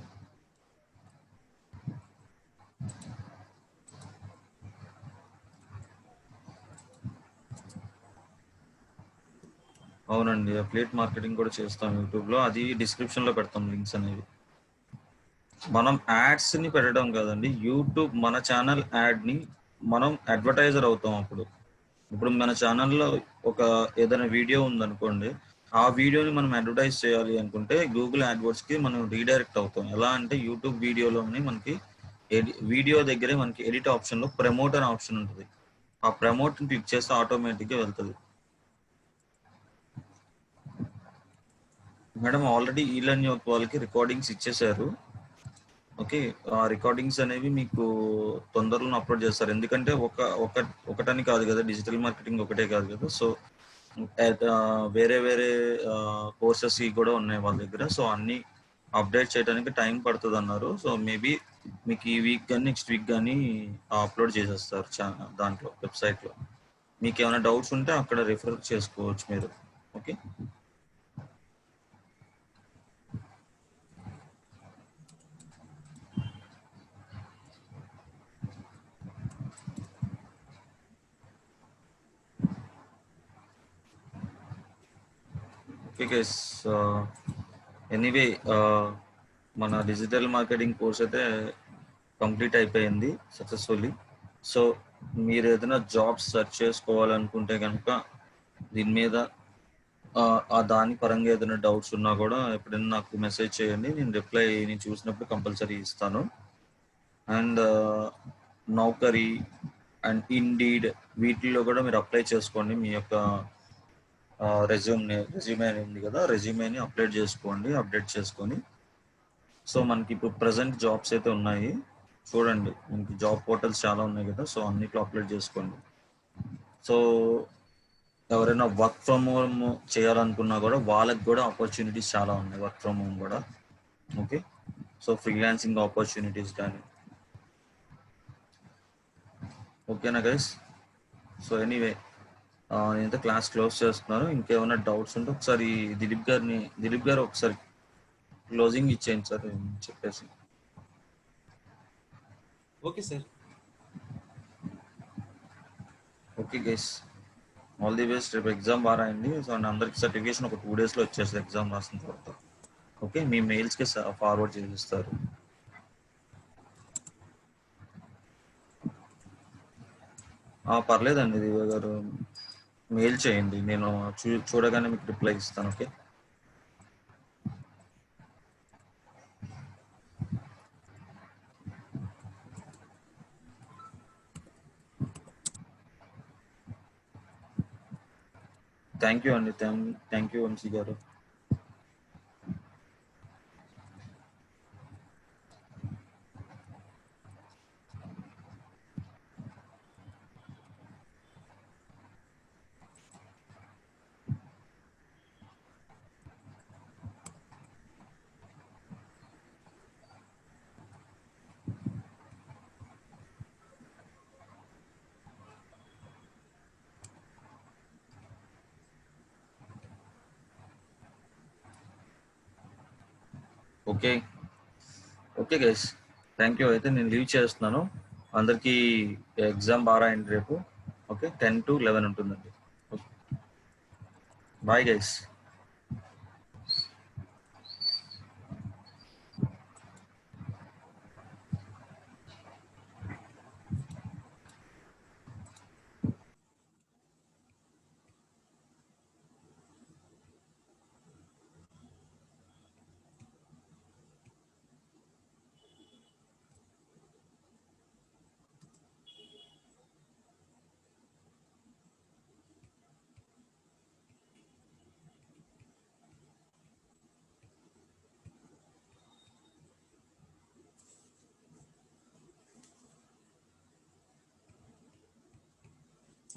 అవునండి, అఫిలియేట్ మార్కెటింగ్ కూడా చేస్తాం యూట్యూబ్లో. అది డిస్క్రిప్షన్లో పెడతాం లింక్స్ అనేవి. మనం యాడ్స్ని పెట్టడం కాదండి, యూట్యూబ్ మన ఛానల్ యాడ్ని మనం అడ్వర్టైజర్ అవుతాం. ఇప్పుడు మన ఛానల్లో ఒక ఏదైనా వీడియో ఉందనుకోండి, ఆ వీడియోని మనం అడ్వర్టైజ్ చేయాలి అనుకుంటే గూగుల్ యాడ్వర్డ్స్కి మనం రీడైరెక్ట్ అవుతాం. ఎలా అంటే యూట్యూబ్ వీడియోలోని మనకి వీడియో దగ్గరే మనకి ఎడిట్ ఆప్షన్లో ప్రమోట్ అనే ఆప్షన్ ఉంటుంది. ఆ ప్రమోట్ని క్లిక్ చేస్తే ఆటోమేటిక్గా వెళ్తుంది. మేడం, ఆల్రెడీ ఈలర్న్ వాళ్ళకి రికార్డింగ్స్ ఇచ్చేసారు. ఓకే, ఆ రికార్డింగ్స్ అనేవి మీకు తొందరలో అప్లోడ్ చేస్తారు. ఎందుకంటే ఒకటని కాదు కదా, డిజిటల్ మార్కెటింగ్ ఒకటే కాదు కదా. సో వేరే వేరే కోర్సెస్ కూడా ఉన్నాయి వాళ్ళ దగ్గర. సో అన్ని అప్డేట్ చేయడానికి టైం పడుతుంది అన్నారు. సో మేబీ మీకు ఈ వీక్ కానీ నెక్స్ట్ వీక్ కానీ అప్లోడ్ చేసేస్తారు దాంట్లో వెబ్సైట్లో. మీకు ఏమైనా డౌట్స్ ఉంటే అక్కడ రిఫర్ చేసుకోవచ్చు మీరు. Okay, okay guys. ఎనీవే, మన డిజిటల్ మార్కెటింగ్ కోర్స్ అయితే కంప్లీట్ అయిపోయింది సక్సెస్ఫుల్లీ. సో మీరు ఏదైనా జాబ్స్ సెర్చ్ చేసుకోవాలనుకుంటే కనుక దీని మీద దాని పరంగా ఏదైనా డౌట్స్ ఉన్నా కూడా ఎప్పుడైనా నాకు మెసేజ్ చేయండి. నేను చూసినప్పుడు కంపల్సరీ ఇస్తాను. అండ్ నౌకరీ అండ్ ఇండీడ్ వీటిల్లో కూడా మీరు అప్లై చేసుకోండి. మీ యొక్క రెజ్యూమే ఉంది కదా, రెజ్యూమేని అప్డేట్ చేసుకొని. సో మనకి ఇప్పుడు ప్రజెంట్ జాబ్స్ అయితే ఉన్నాయి చూడండి, మనకి జాబ్ పోర్టల్స్ చాలా ఉన్నాయి కదా, సో అన్నిట్లో అప్లోడ్ చేసుకోండి. సో ఎవరైనా వర్క్ ఫ్రమ్ హోమ్ చేయాలనుకున్నా కూడా వాళ్ళకి కూడా ఆపర్చునిటీస్ చాలా ఉన్నాయి, వర్క్ ఫ్రమ్ హోమ్ కూడా. ఓకే, సో ఫ్రీలాన్సింగ్ ఆపర్చునిటీస్ కానీ. ఓకేనా గైస్? సో ఎనీవే, నేనైతే క్లాస్ క్లోజ్ చేస్తున్నాను. ఇంకేమైనా డౌట్స్ ఉంటే ఒకసారి దిలీప్ గారు ఒకసారి క్లోజింగ్ ఇచ్చేయండి సార్ చెప్పేసి. Okay sir. Okay guys, all the best. రేపు ఎగ్జామ్ బాగా రాయండి. సో అందరికి సర్టిఫికేషన్ ఒక 2 డేస్లో వచ్చేస్తుంది ఎగ్జామ్ రాసిన తర్వాత. ఓకే, మీ మెయిల్స్కి ఫార్వర్డ్ చేసిస్తారు. పర్లేదండి దివ్య గారు, మెయిల్ చేయండి, నేను చూడగానే మీకు రిప్లై ఇస్తాను. ఓకే, థ్యాంక్ యూ అండి. థ్యాంక్ యూ వంశీ గారు. Okay okay guys, thank you. అయితే నేను లీవ్ చేస్తున్నాను. అందరికీ ఎగ్జామ్ బాగా రాయండి రేపు. ఓకే, 10 to 11 ఉంటుందండి. Bye guys.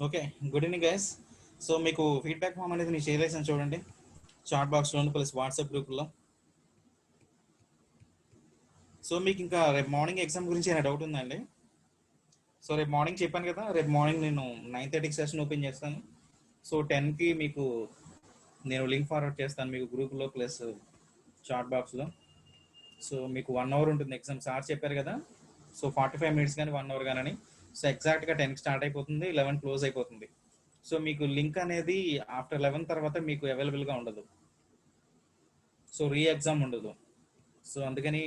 Okay, good evening guys. So మీకు ఫీడ్బ్యాక్ ఫామ్ అనేది నేను షేర్ చేశాను చూడండి, చాట్ బాక్స్లో ప్లస్ వాట్సాప్ గ్రూప్లో. సో మీకు ఇంకా రేపు మార్నింగ్ ఎగ్జామ్ గురించి ఏమైనా డౌట్ ఉందండి? సో రేపు మార్నింగ్ చెప్పాను కదా, రేపు మార్నింగ్ నేను 9:30కి సెషన్ ఓపెన్ చేస్తాను. సో 10కి మీకు నేను లింక్ ఫార్వర్డ్ చేస్తాను మీకు గ్రూప్లో ప్లస్ చాట్ బాక్స్లో. సో మీకు 1 అవర్ ఉంటుంది ఎగ్జామ్, సార్ చెప్పారు కదా. సో 45 మినిట్స్ కానీ 1 అవర్ కానీ. సో ఎగ్జాక్ట్గా 10కి స్టార్ట్ అయిపోతుంది, 11 క్లోజ్ అయిపోతుంది. సో మీకు లింక్ అనేది ఆఫ్టర్ 11 తర్వాత మీకు అవైలబుల్గా ఉండదు. సో రీ ఎగ్జామ్ ఉండదు. సో అందుకని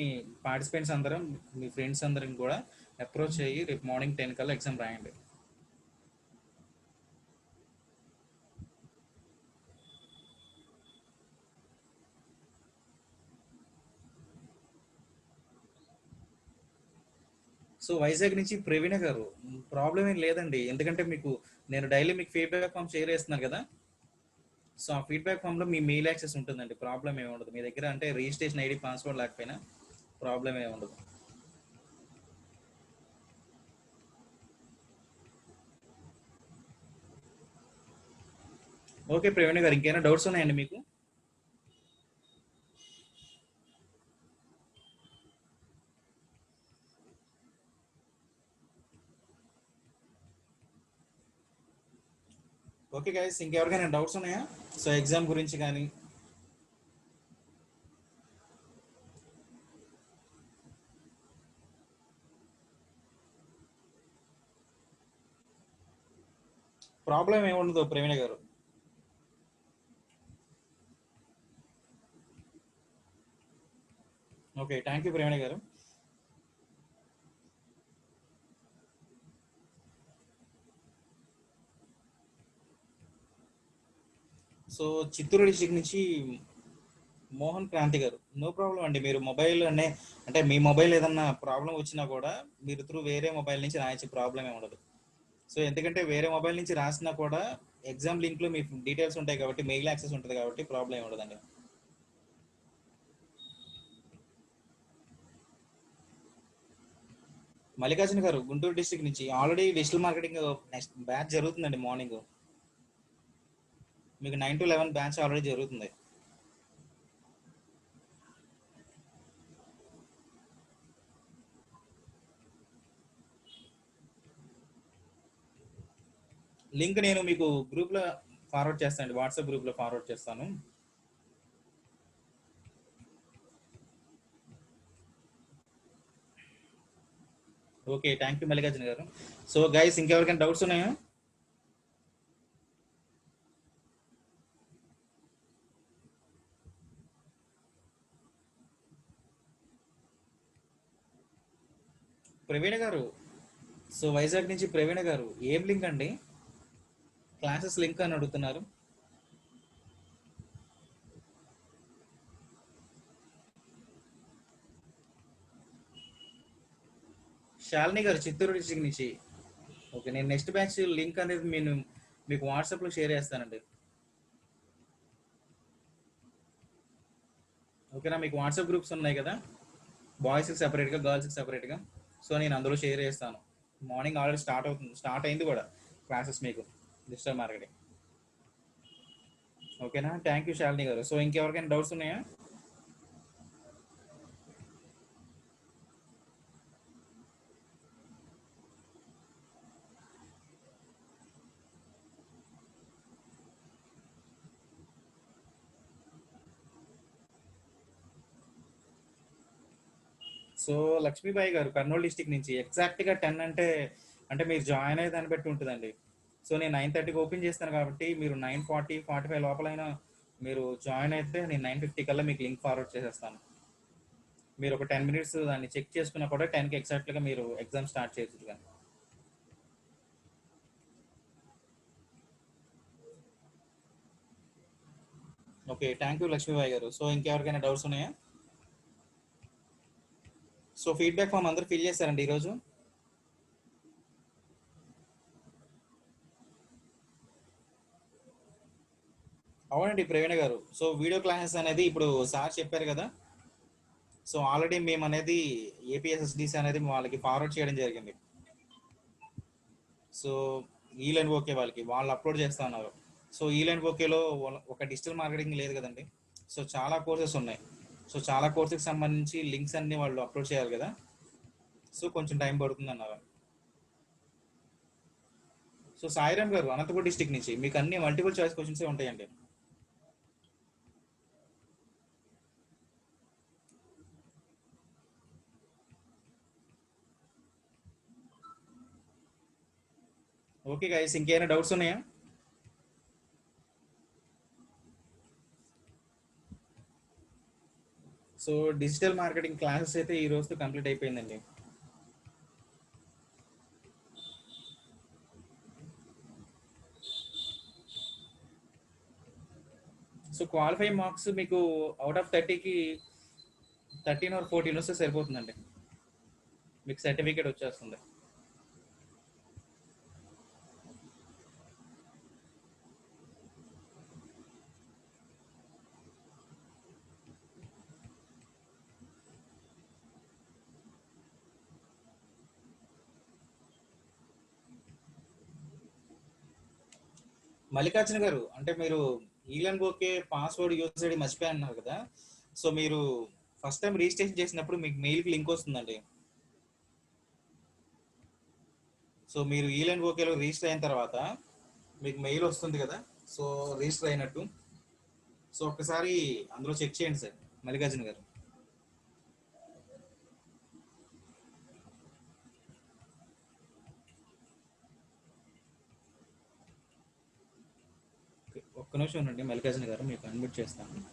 పార్టిసిపెంట్స్ అందరం, మీ ఫ్రెండ్స్ అందరం కూడా అప్రోచ్ అయ్యి రేపు మార్నింగ్ 10 కల్లా ఎగ్జామ్ రాయండి. సో వైజాగ్ నుంచి ప్రవీణ గారు, ప్రాబ్లం ఏం లేదండి, ఎందుకంటే మీకు నేను డైలీ మీకు ఫీడ్బ్యాక్ ఫామ్ షేర్ చేస్తున్నాను కదా. సో ఆ ఫీడ్బ్యాక్ ఫామ్లో మీ మెయిల్ యాక్సెస్ ఉంటుందండి, ప్రాబ్లం ఏమి ఉండదు మీ దగ్గర. అంటే రిజిస్ట్రేషన్ ఐడి పాస్వర్డ్ లేకపోయినా ప్రాబ్లం ఏమి ఉండదు. ఓకే ప్రవీణ గారు, ఇంకేమైనా డౌట్స్ ఉన్నాయండి మీకు? ఓకే గైస్, ఇంకెవరికైనా డౌట్స్ ఉన్నాయా? సో ఎగ్జామ్ గురించి కానీ. ప్రాబ్లం ఏమి ఉండదు ప్రవీణ గారు. ఓకే, థ్యాంక్ యూ ప్రవీణ గారు. సో చిత్తూరు డిస్టిక్ నుంచి మోహన్ క్రాంతి గారు, నో ప్రాబ్లం అండి. మీరు మొబైల్ అంటే మీ మొబైల్ ఏదన్నా ప్రాబ్లం వచ్చినా కూడా మీరు త్రూ వేరే మొబైల్ నుంచి రాయొచ్చు, ప్రాబ్లం ఏమి ఉండదు. సో ఎందుకంటే వేరే మొబైల్ నుంచి రాసినా కూడా ఎగ్జామ్ లింక్లో మీ డీటెయిల్స్ ఉంటాయి కాబట్టి, మెయిల్ యాక్సెస్ ఉంటుంది కాబట్టి ప్రాబ్లం ఏమి ఉండదండి. మల్లికార్జున గారు గుంటూరు డిస్టిక్ నుంచి, already digital marketing next batch జరుగుతుందండి మార్నింగ్. మీకు 9 to 11 బ్యాచ్ ఆల్రెడీ జరుగుతుంది. లింక్ నేను మీకు గ్రూప్లో ఫార్వర్డ్ చేస్తాను, వాట్సాప్ గ్రూప్లో ఫార్వర్డ్ చేస్తాను. ఓకే, థ్యాంక్ యూ మల్లికార్జున గారు. సో గైస్, ఇంకెవరికైనా డౌట్స్ ఉన్నాయా? ప్రవీణ గారు, సో వైజాగ్ నుంచి ప్రవీణ గారు, ఏం లింక్ అండి? క్లాసెస్ లింక్ అని అడుగుతున్నారు. శాలిని గారు చిత్తూరు డిస్ట్రిక్ట్ నుంచి. ఓకే, నేను నెక్స్ట్ బ్యాచ్ లింక్ అనేది నేను మీకు వాట్సాప్లో షేర్ చేస్తానండి. ఓకేనా, మీకు వాట్సాప్ గ్రూప్స్ ఉన్నాయి కదా, బాయ్స్కి సెపరేట్గా గర్ల్స్కి సెపరేట్గా. సో నేను అందులో షేర్ చేస్తాను. మార్నింగ్ ఆల్రెడీ స్టార్ట్ అయింది కూడా క్లాసెస్ మీకు డిజిటల్ మార్కెటింగ్. ఓకేనా, థ్యాంక్ యూ శాలిని గారు. సో ఇంకెవరికైనా డౌట్స్ ఉన్నాయా? సో లక్ష్మీబాయి గారు కర్నూలు డిస్టిక్ నుంచి, ఎగ్జాక్ట్గా 10 అంటే మీరు జాయిన్ అయ్యే దాన్ని బట్టి ఉంటుందండి. సో నేను 9:30కి ఓపెన్ చేస్తాను కాబట్టి మీరు 9:40-45 లోపలైనా మీరు జాయిన్ అయితే నేను 9:50 కల్లా మీకు లింక్ ఫార్వర్డ్ చేసేస్తాను. మీరు ఒక 10 మినిట్స్ దాన్ని చెక్ చేసుకున్నా కూడా 10కి ఎగ్జాక్ట్గా మీరు ఎగ్జామ్ స్టార్ట్ చేయొచ్చు కానీ. ఓకే, థ్యాంక్ యూ లక్ష్మీబాయి గారు. సో ఇంకెవరికైనా డౌట్స్ ఉన్నాయా? సో ఫీడ్బ్యాక్ ఫామ్ అందరూ ఫిల్ చేశారండి ఈరోజు? అవునండి ప్రవీణ గారు. సో వీడియో క్లాసెస్ అనేది ఇప్పుడు సార్ చెప్పారు కదా. సో ఆల్రెడీ మేము అనేది ఏపీఎస్ఎస్డిసి అనేది వాళ్ళకి ఫార్వర్డ్ చేయడం జరిగింది. సో ఈల్ అండ్ ఓకే వాళ్ళకి వాళ్ళు అప్లోడ్ చేస్తా ఉన్నారు. సో ఈల్ అండ్ ఓకేలో ఒక డిజిటల్ మార్కెటింగ్ లేదు కదండి. సో చాలా కోర్సెస్ ఉన్నాయి. సో చాలా కోర్సెస్కి సంబంధించి లింక్స్ అన్ని వాళ్ళు అప్లోడ్ చేయాలి కదా. సో కొంచెం టైం పడుతుంది అన్నారు. సో సాయిరామ్ గారు అనంతపురం డిస్టిక్ నుంచి మీకు అన్ని మల్టిపుల్ చాయిస్ క్వశ్చన్స్ ఉంటాయండి. ఓకే గైస్, ఇంకేమైనా డౌట్స్ ఉన్నాయా? సో డిజిటల్ మార్కెటింగ్ క్లాసెస్ అయితే ఈ రోజుతో కంప్లీట్ అయిపోయిందండి. సో క్వాలిఫై మార్క్స్ మీకు అవుట్ ఆఫ్ 30కి 13 ఆర్ 14 వస్తే సరిపోతుందండి, మీకు సర్టిఫికేట్ వచ్చేస్తుంది. మల్లికార్జున గారు, అంటే మీరు Elon okay password use ID మర్చిపోయి అన్నారు కదా. సో మీరు ఫస్ట్ టైం రిజిస్ట్రేషన్ చేసినప్పుడు మీకు మెయిల్కి లింక్ వస్తుందండి. సో మీరు ఈలన్ ఓకేలో రిజిస్టర్ అయిన తర్వాత మీకు మెయిల్ వస్తుంది కదా, సో రిజిస్టర్ అయినట్టు. సో ఒకసారి అందులో చెక్ చేయండి సార్ మల్లికార్జున గారు. ఒక్క నిమిషం ఉండండి మల్లికార్జున గారు, మీకు అన్మ్యూట్ చేస్తాను.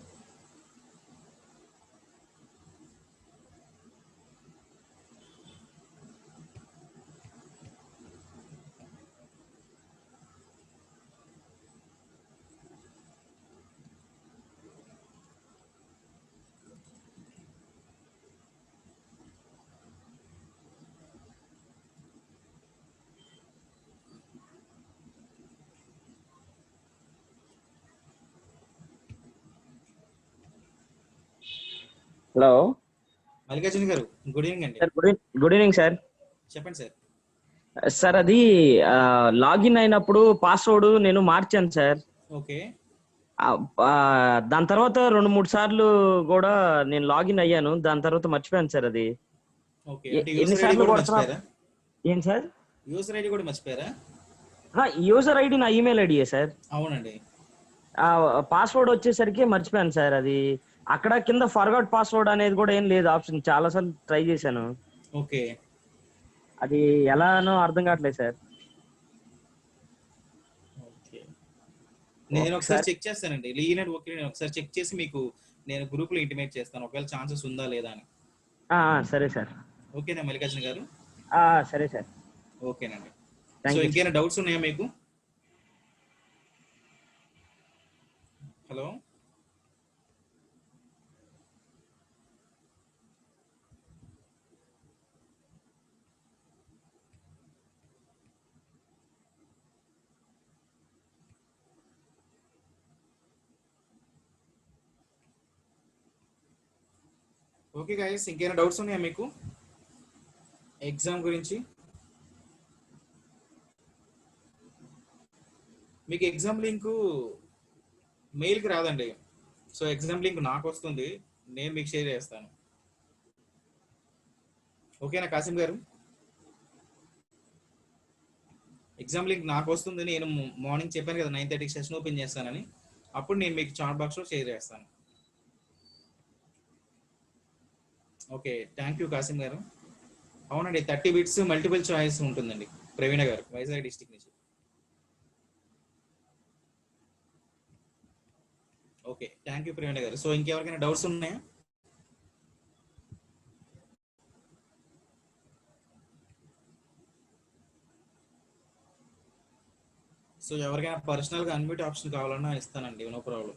హలో మల్లికార్జున గారు, గుడ్ ఈవినింగ్ అండి. Sir, good evening sir. చెప్పండి సార్. సార్ అది లాగిన్ అయినప్పుడు పాస్వర్డ్ నేను మార్చాను సార్. ఓకే దాని తర్వాత 2-3 సార్లు కూడా నేను లాగిన్ అయ్యాను, దాని తర్వాత మర్చిపోయాను సార్. అది ఓకే, అంటే యూజర్ ఐడి ఎన్నిసార్లు కూడా కొడుతున్నా? మర్చిపోయారా? ఏం సార్? యూజర్ ఐడి కూడా మర్చిపోయారా? యూజర్ ఐడి నా ఈమెయిల్ ఐడియే సార్. అవునండి. పాస్వర్డ్ వచ్చేసరికి మర్చిపోయాను సార్. అది అక్కడ కింద ఫర్గాట్ పాస్వర్డ్ అనేది కూడా ఏం లేదు ఆప్షన్. చాలా సార్లు ట్రై చేశాను, ఓకే అది ఎలానో అర్థం కావట్లేదు సార్. ఓకే, నేను ఒకసారి ఒకసారి చెక్ చేస్తానండి. లీనెడ్ ఓకే, నేను ఒకసారి చెక్ చేసి మీకు నేను గ్రూప్లో ఇంటిమేట్ చేస్తాను ఒకవేళ ఛాన్సెస్ ఉందా లేదా అని. సరే సార్. ఓకేనా మల్లికార్జున గారు? సరే సార్. ఓకేనండి. Thank so you. ఇంకేమైనా డౌట్స్ ఉన్నాయా మీకు? హలో ఓకే గైస్, ఇంకేమైనా డౌట్స్ ఉన్నాయా మీకు ఎగ్జామ్ గురించి? మీకు ఎగ్జామ్ లింకు మెయిల్కి రాదండి. సో ఎగ్జామ్ లింక్ నాకు వస్తుంది, నేను మీకు షేర్ చేస్తాను. ఓకేనా కాసిం గారు? ఎగ్జామ్ లింక్ నాకు వస్తుంది, నేను మార్నింగ్ చెప్పాను కదా 9:30కి సెషన్ ఓపెన్ చేస్తానని, అప్పుడు నేను మీకు చాట్ బాక్స్లో షేర్ చేస్తాను. ఓకే, థ్యాంక్ యూ కాసిం గారు. అవునండి, 30 బిట్స్ మల్టిపుల్ చాయిస్ ఉంటుందండి. ప్రవీణ గారు, వైజాగ్ డిస్టిక్ నుంచి. ఓకే, థ్యాంక్ యూ ప్రవీణ గారు. సో ఇంకెవరికైనా డౌట్స్ ఉన్నాయా? సో ఎవరికైనా పర్సనల్గా అన్మ్యూట్ ఆప్షన్ కావాలన్నా ఇస్తానండి, నో ప్రాబ్లం.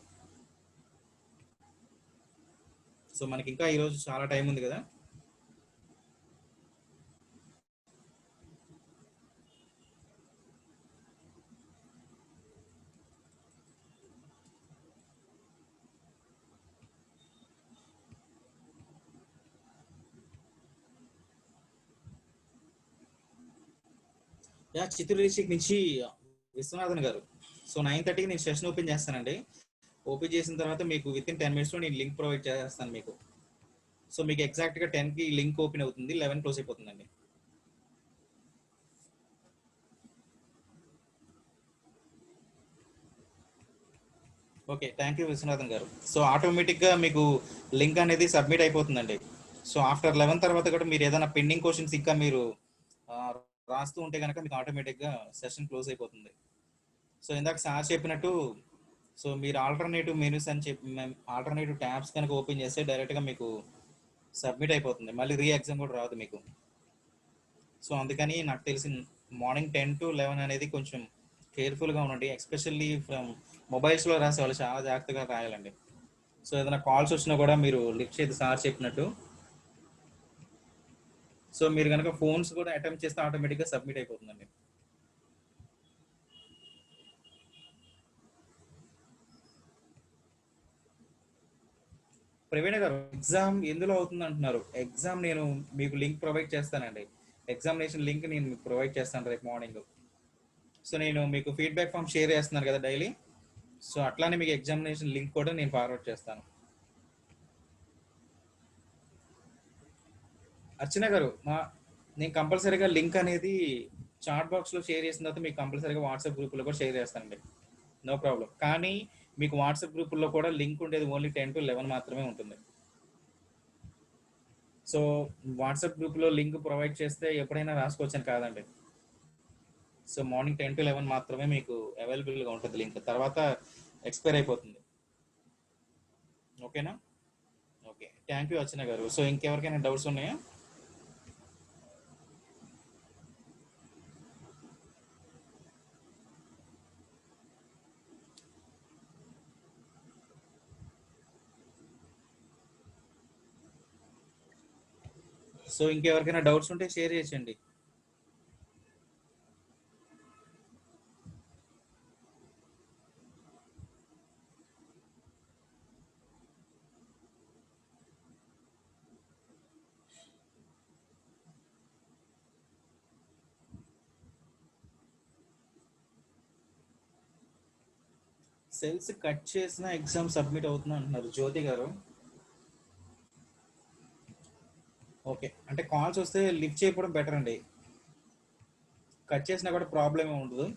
సో మనకి ఇంకా ఈరోజు చాలా టైం ఉంది కదా. చిత్తూరు డిస్ట్రిక్ట్ నుంచి విశ్వనాథన్ గారు. సో 9:30కి నేను సెషన్ ఓపెన్ చేస్తానండి. ఓపెన్ చేసిన తర్వాత మీకు విత్ ఇన్ 10 minutes నేను లింక్ ప్రొవైడ్ చేస్తాను మీకు. సో మీకు ఎగ్జాక్ట్గా 10కి లింక్ ఓపెన్ అవుతుంది, 11 క్లోజ్ అయిపోతుందండి. ఓకే, థ్యాంక్ యూ విశ్వనాథన్ గారు. సో ఆటోమేటిక్గా మీకు లింక్ అనేది సబ్మిట్ అయిపోతుందండి. సో ఆఫ్టర్ 11 తర్వాత కూడా మీరు ఏదైనా పెండింగ్ క్వశ్చన్స్ ఇంకా మీరు రాస్తూ ఉంటే కనుక మీకు ఆటోమేటిక్గా సెషన్ క్లోజ్ అయిపోతుంది. సో ఇందాక సార్ చెప్పినట్టు సో మీరు ఆల్టర్నేటివ్ మెనూస్ అని చెప్పి ఆల్టర్నేటివ్ ట్యాబ్స్ కనుక ఓపెన్ చేస్తే డైరెక్ట్గా మీకు సబ్మిట్ అయిపోతుంది, మళ్ళీ రీ ఎగ్జామ్ కూడా రాదు మీకు. సో అందుకని నాకు తెలిసి మార్నింగ్ 10 to 11 అనేది కొంచెం కేర్ఫుల్గా ఉండండి. ఎస్పెషల్లీ ఫ్రమ్ మొబైల్స్లో రాసే వాళ్ళు చాలా జాగ్రత్తగా రాయాలండి. సో ఏదైనా కాల్స్ వచ్చినా కూడా మీరు లిఫ్ట్ చేసి సార్ చెప్పినట్టు. సో మీరు కనుక ఫోన్స్ కూడా అటెంప్ట్ చేస్తే ఆటోమేటిక్గా సబ్మిట్ అయిపోతుందండి. ప్రవీణ గారు, ఎగ్జామ్ ఎందులో అవుతుంది అంటున్నారు? ఎగ్జామ్ నేను మీకు లింక్ ప్రొవైడ్ చేస్తానండి. ఎగ్జామినేషన్ లింక్ నేను మీకు ప్రొవైడ్ చేస్తాను రేపు మార్నింగ్. సో నేను మీకు ఫీడ్బ్యాక్ ఫామ్ షేర్ చేస్తున్నాను కదా డైలీ. సో అట్లానే మీకు ఎగ్జామినేషన్ లింక్ కూడా నేను ఫార్వర్డ్ చేస్తాను. అర్చన గారు, నేను కంపల్సరీగా లింక్ అనేది చాట్ బాక్స్లో షేర్ చేసిన తర్వాత మీకు కంపల్సరీగా వాట్సాప్ గ్రూపులో కూడా షేర్ చేస్తానండి, నో ప్రాబ్లం. కానీ మీకు వాట్సాప్ గ్రూపుల్లో కూడా లింక్ ఉండేది ఓన్లీ 10 to 11 మాత్రమే ఉంటుంది. సో వాట్సాప్ గ్రూప్లో లింక్ ప్రొవైడ్ చేస్తే ఎప్పుడైనా రాసుకోవచ్చని కాదండి. సో మార్నింగ్ 10 to 11 మాత్రమే మీకు అవైలబుల్గా ఉంటుంది లింక్, తర్వాత ఎక్స్పైర్ అయిపోతుంది. ఓకేనా? ఓకే, థ్యాంక్ యూ అర్చన గారు. సో ఇంకెవరికైనా డౌట్స్ ఉన్నాయా? సో ఇంకెవరికైనా డౌట్స్ ఉంటే షేర్ చేయండి. సెల్స్ కట్ చేసిన ఎగ్జామ్ సబ్మిట్ అవుతుంది అంటున్నారు జ్యోతి గారు. ఓకే, అంటే కాల్స్ వస్తే లిఫ్ట్ చేయడం బెటర్ అండి. కట్ చేసినా కూడా ప్రాబ్లం ఉండదు.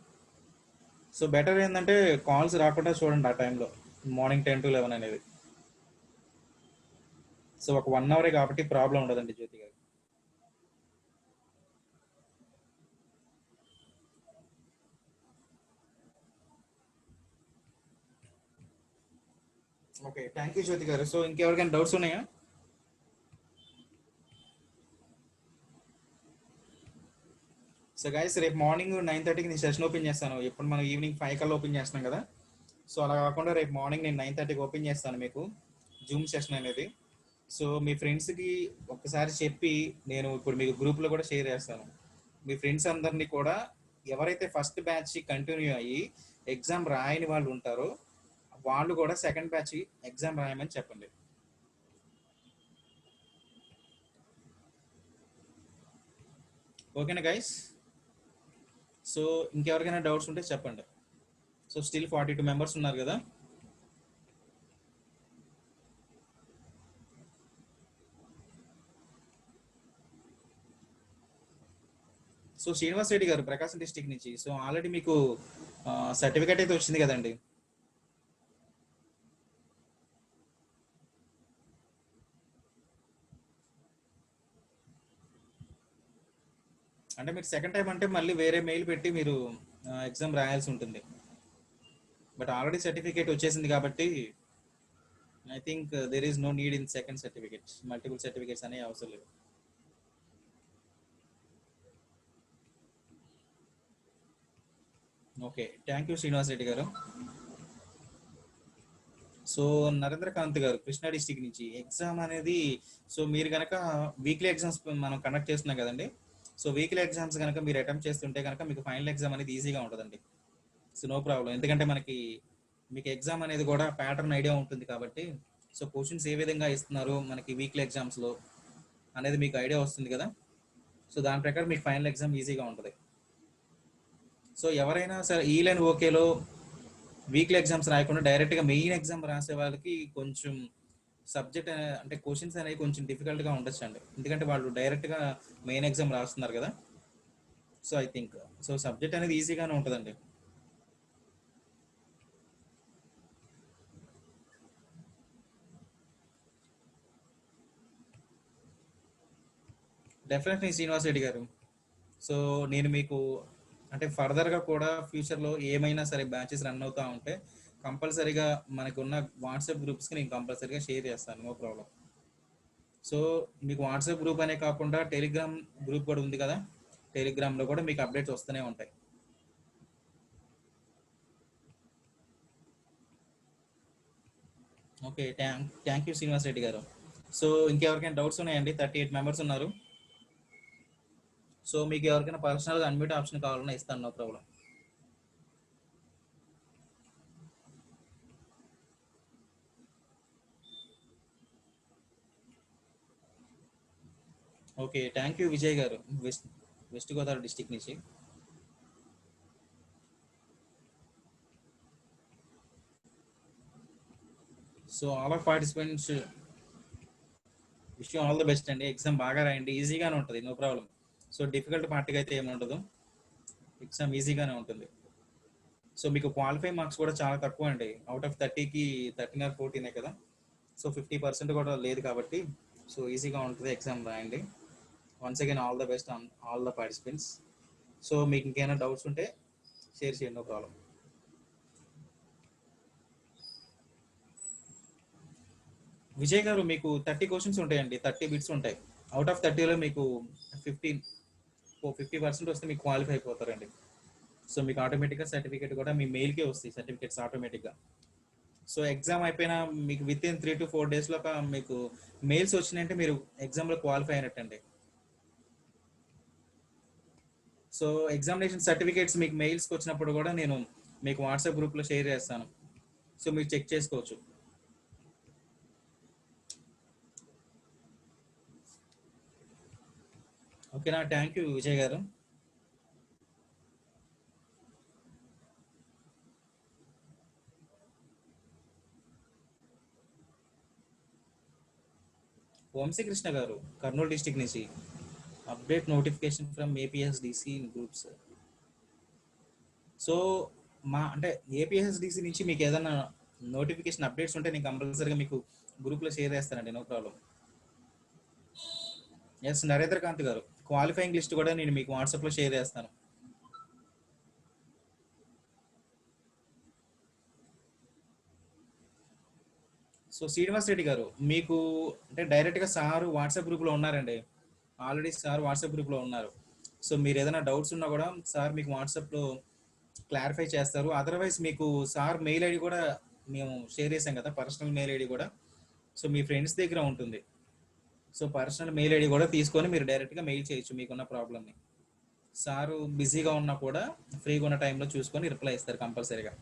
సో బెటర్ ఏంటంటే కాల్స్ రాకుండా చూడండి ఆ టైంలో, మార్నింగ్ 10 to 11 అనేది. సో ఒక 1 hour కాబట్టి ప్రాబ్లం ఉండదండి జ్యోతి గారు. ఓకే, థ్యాంక్ యూ జ్యోతి గారు. సో ఇంకెవరికైనా డౌట్స్ ఉన్నాయా? సో గైస్, రేపు మార్నింగ్ 9:30కి నేను సెషన్ ఓపెన్ చేస్తాను. ఎప్పుడు మనం ఈవినింగ్ 5 కల్లా ఓపెన్ చేస్తున్నాం కదా. సో అలా కాకుండా రేపు మార్నింగ్ నేను 9:30కి ఓపెన్ చేస్తాను మీకు జూమ్ సెషన్ అనేది. సో మీ ఫ్రెండ్స్కి ఒక్కసారి చెప్పి నేను ఇప్పుడు మీకు గ్రూప్లో కూడా షేర్ చేస్తాను. మీ ఫ్రెండ్స్ అందరినీ కూడా ఎవరైతే ఫస్ట్ బ్యాచ్ కంటిన్యూ అయ్యి ఎగ్జామ్ రాయని వాళ్ళు ఉంటారో వాళ్ళు కూడా సెకండ్ బ్యాచ్ ఎగ్జామ్ రాయమని చెప్పండి. ఓకేనా గైస్? సో ఇంకెవరికైనా డౌట్స్ ఉంటే చెప్పండి. సో స్టిల్ 42 members ఉన్నారు కదా. సో శ్రీనివాస్ రెడ్డి గారు ప్రకాశం డిస్ట్రిక్ట్ నుంచి, సో ఆల్రెడీ మీకు సర్టిఫికేట్ అయితే వచ్చింది కదండి. అంటే మీరు సెకండ్ టైం అంటే మళ్ళీ వేరే మెయిల్ పెట్టి మీరు ఎగ్జామ్ రాయాల్సి ఉంటుంది. బట్ ఆల్రెడీ సర్టిఫికేట్ వచ్చేసింది కాబట్టి I think there is no need in second certificates. Multiple certificates అనేవి అవసరం లేదు. Okay, thank you Srinivas Reddy గారు. సో నరేంద్రకాంత్ గారు కృష్ణా డిస్టిక్ నుంచి, ఎగ్జామ్ అనేది సో మీరు కనుక వీక్లీ ఎగ్జామ్స్ మనం కండక్ట్ చేస్తున్నాం కదండి. సో వీక్లీ ఎగ్జామ్స్ కనుక మీరు అటెంప్ట్ చేస్తుంటే కనుక మీకు ఫైనల్ ఎగ్జామ్ అనేది ఈజీగా ఉంటుందండి. సో నో ప్రాబ్లం, ఎందుకంటే మీకు ఎగ్జామ్ అనేది కూడా ప్యాటర్న్ ఐడియా ఉంటుంది కాబట్టి. సో క్వశ్చన్స్ ఏ విధంగా ఇస్తున్నారు మనకి వీక్లీ ఎగ్జామ్స్లో అనేది మీకు ఐడియా వస్తుంది కదా. సో దాని ప్రకారం మీకు ఫైనల్ ఎగ్జామ్ ఈజీగా ఉంటుంది. సో ఎవరైనా సరే ఈ లైన్ ఓకేలో వీక్లీ ఎగ్జామ్స్ రాయకుండా డైరెక్ట్గా మెయిన్ ఎగ్జామ్ రాసే వాళ్ళకి కొంచెం సబ్జెక్ట్ అంటే క్వశ్చన్స్ అనేవి కొంచెం డిఫికల్ట్గా ఉండొచ్చు అండి, ఎందుకంటే వాళ్ళు డైరెక్ట్గా మెయిన్ ఎగ్జామ్ రాస్తున్నారు కదా. So I think so subject అనేది ఈజీగానే ఉంటుందండి. డెఫినెట్లీ శ్రీనివాస్ రెడ్డి గారు. సో నేను మీకు అంటే ఫర్దర్గా కూడా ఫ్యూచర్లో ఏమైనా సరే బ్యాచెస్ రన్ అవుతూ ఉంటే కంపల్సరీగా మనకున్న వాట్సాప్ గ్రూప్స్కి నేను కంపల్సరీగా షేర్ చేస్తాను, నో ప్రాబ్లం. సో మీకు వాట్సాప్ గ్రూప్ అనే కాకుండా టెలిగ్రామ్ గ్రూప్ కూడా ఉంది కదా, టెలిగ్రామ్లో కూడా మీకు అప్డేట్స్ వస్తూనే ఉంటాయి. Okay, thank you Srinivas Reddy గారు. సో ఇంకెవరికైనా డౌట్స్ ఉన్నాయండి? 38 మెంబర్స్ ఉన్నారు. సో మీకు ఎవరికైనా పర్సనల్గా అన్మ్యూట్ ఆప్షన్ కావాలన్నా ఇస్తాను, no problem. Okay, thank you Vijay గారు, వెస్ట్ గోదావరి డిస్టిక్ నుంచి. So all of participants wish you all the best అండి. ఎగ్జామ్ బాగా రాయండి, ఈజీగానే ఉంటుంది, నో ప్రాబ్లం. సో డిఫికల్ట్ పార్టీకి అయితే ఏమి ఉండదు, ఎగ్జామ్ ఈజీగానే ఉంటుంది. సో మీకు క్వాలిఫై మార్క్స్ కూడా చాలా తక్కువ అండి, అవుట్ ఆఫ్ 30కి 13 or 14 కదా. సో 50% కూడా లేదు కాబట్టి సో ఈజీగా ఉంటుంది, ఎగ్జామ్ రాయండి. Once again all the best on all the participants. So మీకు ఇంకేమైనా డౌట్స్ ఉంటే షేర్ చేయండి, నో ప్రాబ్లం. విజయ్ గారు మీకు 30 క్వశ్చన్స్ ఉంటాయండి, 30 బిట్స్ ఉంటాయి. అవుట్ ఆఫ్ 30లో మీకు 50% వస్తే మీకు క్వాలిఫై అయిపోతారండి. సో మీకు ఆటోమేటిక్గా సర్టిఫికేట్ కూడా మీ మెయిల్కే వస్తాయి, సర్టిఫికేట్స్ ఆటోమేటిక్గా. సో ఎగ్జామ్ అయిపోయినా మీకు విత్ ఇన్ 3 to 4 daysలో మీకు మెయిల్స్ వచ్చినాయంటే మీరు ఎగ్జామ్లో క్వాలిఫై అయినట్టండి. సో ఎగ్జామినేషన్ సర్టిఫికేట్స్ మీకు మెయిల్స్కి వచ్చినప్పుడు కూడా నేను మీకు వాట్సాప్ గ్రూప్లో షేర్ చేస్తాను, సో మీరు చెక్ చేసుకోవచ్చు. ఓకేనా, థ్యాంక్ యూ విజయ్ గారు. వంశీకృష్ణ గారు కర్నూలు డిస్టిక్ నుంచి, update notification from APSDC groups. So మా అంటే ఏపీఎస్డిసి నుంచి మీకు ఏదైనా నోటిఫికేషన్ అప్డేట్స్ ఉంటే నేను కంపల్సరీగా మీకు గ్రూప్లో షేర్ చేస్తానండి, నో ప్రాబ్లం. ఎస్ నరేంద్రకాంత్ గారు, క్వాలిఫైయింగ్ లిస్ట్ కూడా నేను మీకు వాట్సాప్లో షేర్ చేస్తాను. సో శ్రీనివాస్ రెడ్డి గారు మీకు అంటే డైరెక్ట్గా సార్ వాట్సాప్ గ్రూప్లో ఉన్నారండి, ఆల్రెడీ సార్ వాట్సాప్ గ్రూప్లో ఉన్నారు. సో మీరు ఏదైనా డౌట్స్ ఉన్నా కూడా సార్ మీకు వాట్సాప్లో క్లారిఫై చేస్తారు. అదర్వైజ్ మీకు సార్ మెయిల్ ఐడి కూడా మేము షేర్ చేసాం కదా, పర్సనల్ మెయిల్ ఐడి కూడా. సో మీ ఫ్రెండ్స్ దగ్గర ఉంటుంది, సో పర్సనల్ మెయిల్ ఐడి కూడా తీసుకొని మీరు డైరెక్ట్గా మెయిల్ చేయొచ్చు మీకున్న ప్రాబ్లమ్ని. సారు బిజీగా ఉన్నా కూడా ఫ్రీగా ఉన్న టైంలో చూసుకొని రిప్లై ఇస్తారు కంపల్సరీగా.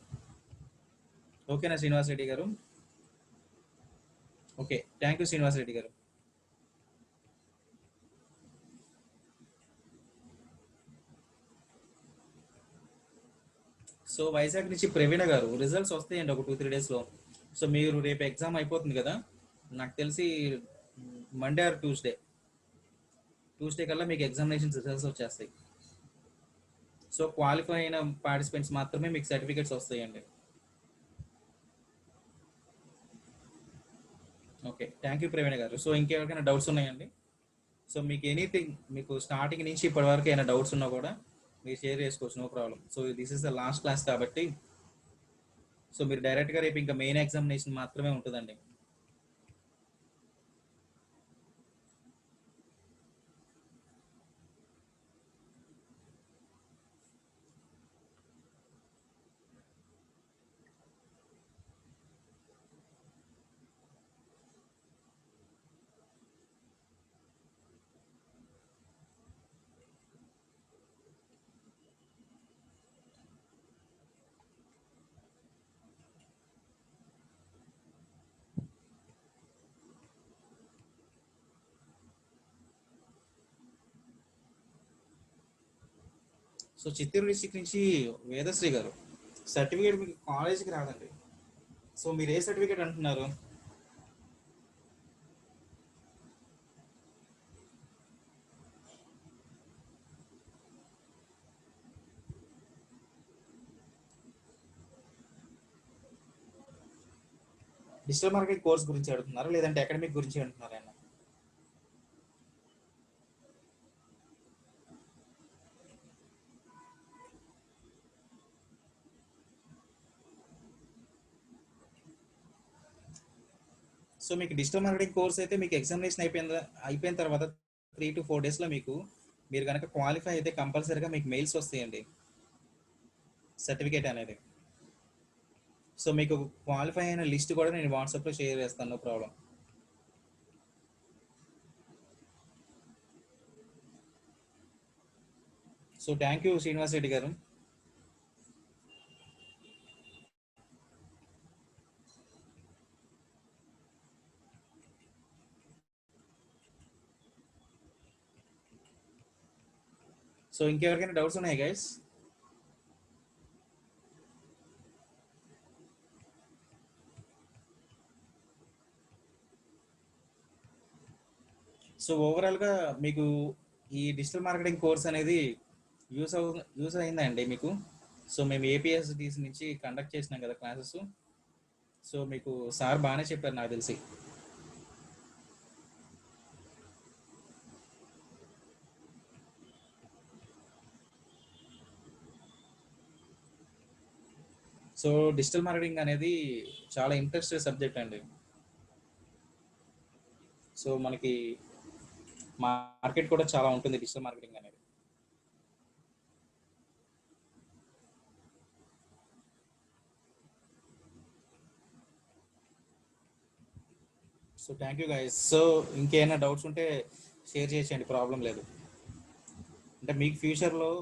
ఓకేనా శ్రీనివాస్ రెడ్డి గారు? Okay, thank you Srinivas Reddy గారు. సో వైజాగ్ నుంచి ప్రవీణ గారు, రిజల్ట్స్ వస్తాయండి ఒక 2-3 డేస్లో. సో మీరు రేపు ఎగ్జామ్ అయిపోతుంది కదా, నాకు తెలిసి మండే ఆర్ ట్యూస్డే కల్లా మీకు ఎగ్జామినేషన్ రిజల్ట్స్ వచ్చేస్తాయి. సో క్వాలిఫై అయిన పార్టిసిపెంట్స్ మాత్రమే మీకు సర్టిఫికేట్స్ వస్తాయండి. ఓకే, థ్యాంక్ యూ ప్రవీణ గారు. సో ఇంకెవరికైనా డౌట్స్ ఉన్నాయండి? సో మీకు ఎనీథింగ్ మీకు స్టార్టింగ్ నుంచి ఇప్పటి వరకు ఏమైనా డౌట్స్ ఉన్నా కూడా మీరు షేర్ చేసుకోవచ్చు, no problem. So this is the last class కాబట్టి సో మీరు డైరెక్ట్గా రేపు ఇంకా మెయిన్ ఎగ్జామినేషన్ మాత్రమే ఉంటుందండి. సో చిత్తూరు డిస్టిక్ నుంచి వేదశ్రీ గారు, సర్టిఫికేట్ మీకు కాలేజీకి రాదండి. సో మీరు ఏ సర్టిఫికేట్ అంటున్నారు? డిజిటల్ మార్కెటింగ్ కోర్స్ గురించి అడుగుతున్నారా, లేదంటే అకాడమిక్ గురించి అంటున్నారా ఆయన? సో మీకు డిజిటల్ మార్కెటింగ్ కోర్స్ అయితే మీకు ఎగ్జామినేషన్ అయిపోయిన తర్వాత 3 to 4 డేస్లో మీకు, మీరు కనుక క్వాలిఫై అయితే కంపల్సరీగా మీకు మెయిల్స్ వస్తాయండి సర్టిఫికేట్ అనేది. సో మీకు క్వాలిఫై అయిన లిస్ట్ కూడా నేను వాట్సాప్లో షేర్ చేస్తాను, no problem. So thank you Srinivas Reddy గారు. సో ఇంకెవరికైనా డౌట్స్ ఉన్నాయి గైస్? సో ఓవరాల్గా మీకు ఈ డిజిటల్ మార్కెటింగ్ కోర్స్ అనేది యూస్ అయిందండి మీకు? సో మేము ఏపీఎస్డిసి నుంచి కండక్ట్ చేసినాం కదా క్లాసెస్. సో మీకు సార్ బాగానే చెప్పారు నాకు తెలిసి. సో డిజిటల్ మార్కెటింగ్ అనేది చాలా ఇంట్రెస్టెడ్ సబ్జెక్ట్ అండి. సో మనకి మార్కెట్ కూడా చాలా ఉంటుంది డిజిటల్ మార్కెటింగ్ అనేది. So thank you guys. So ఇంకేమైనా డౌట్స్ ఉంటే షేర్ చేసేయండి, ప్రాబ్లం లేదు. అంటే మీకు ఫ్యూచర్లో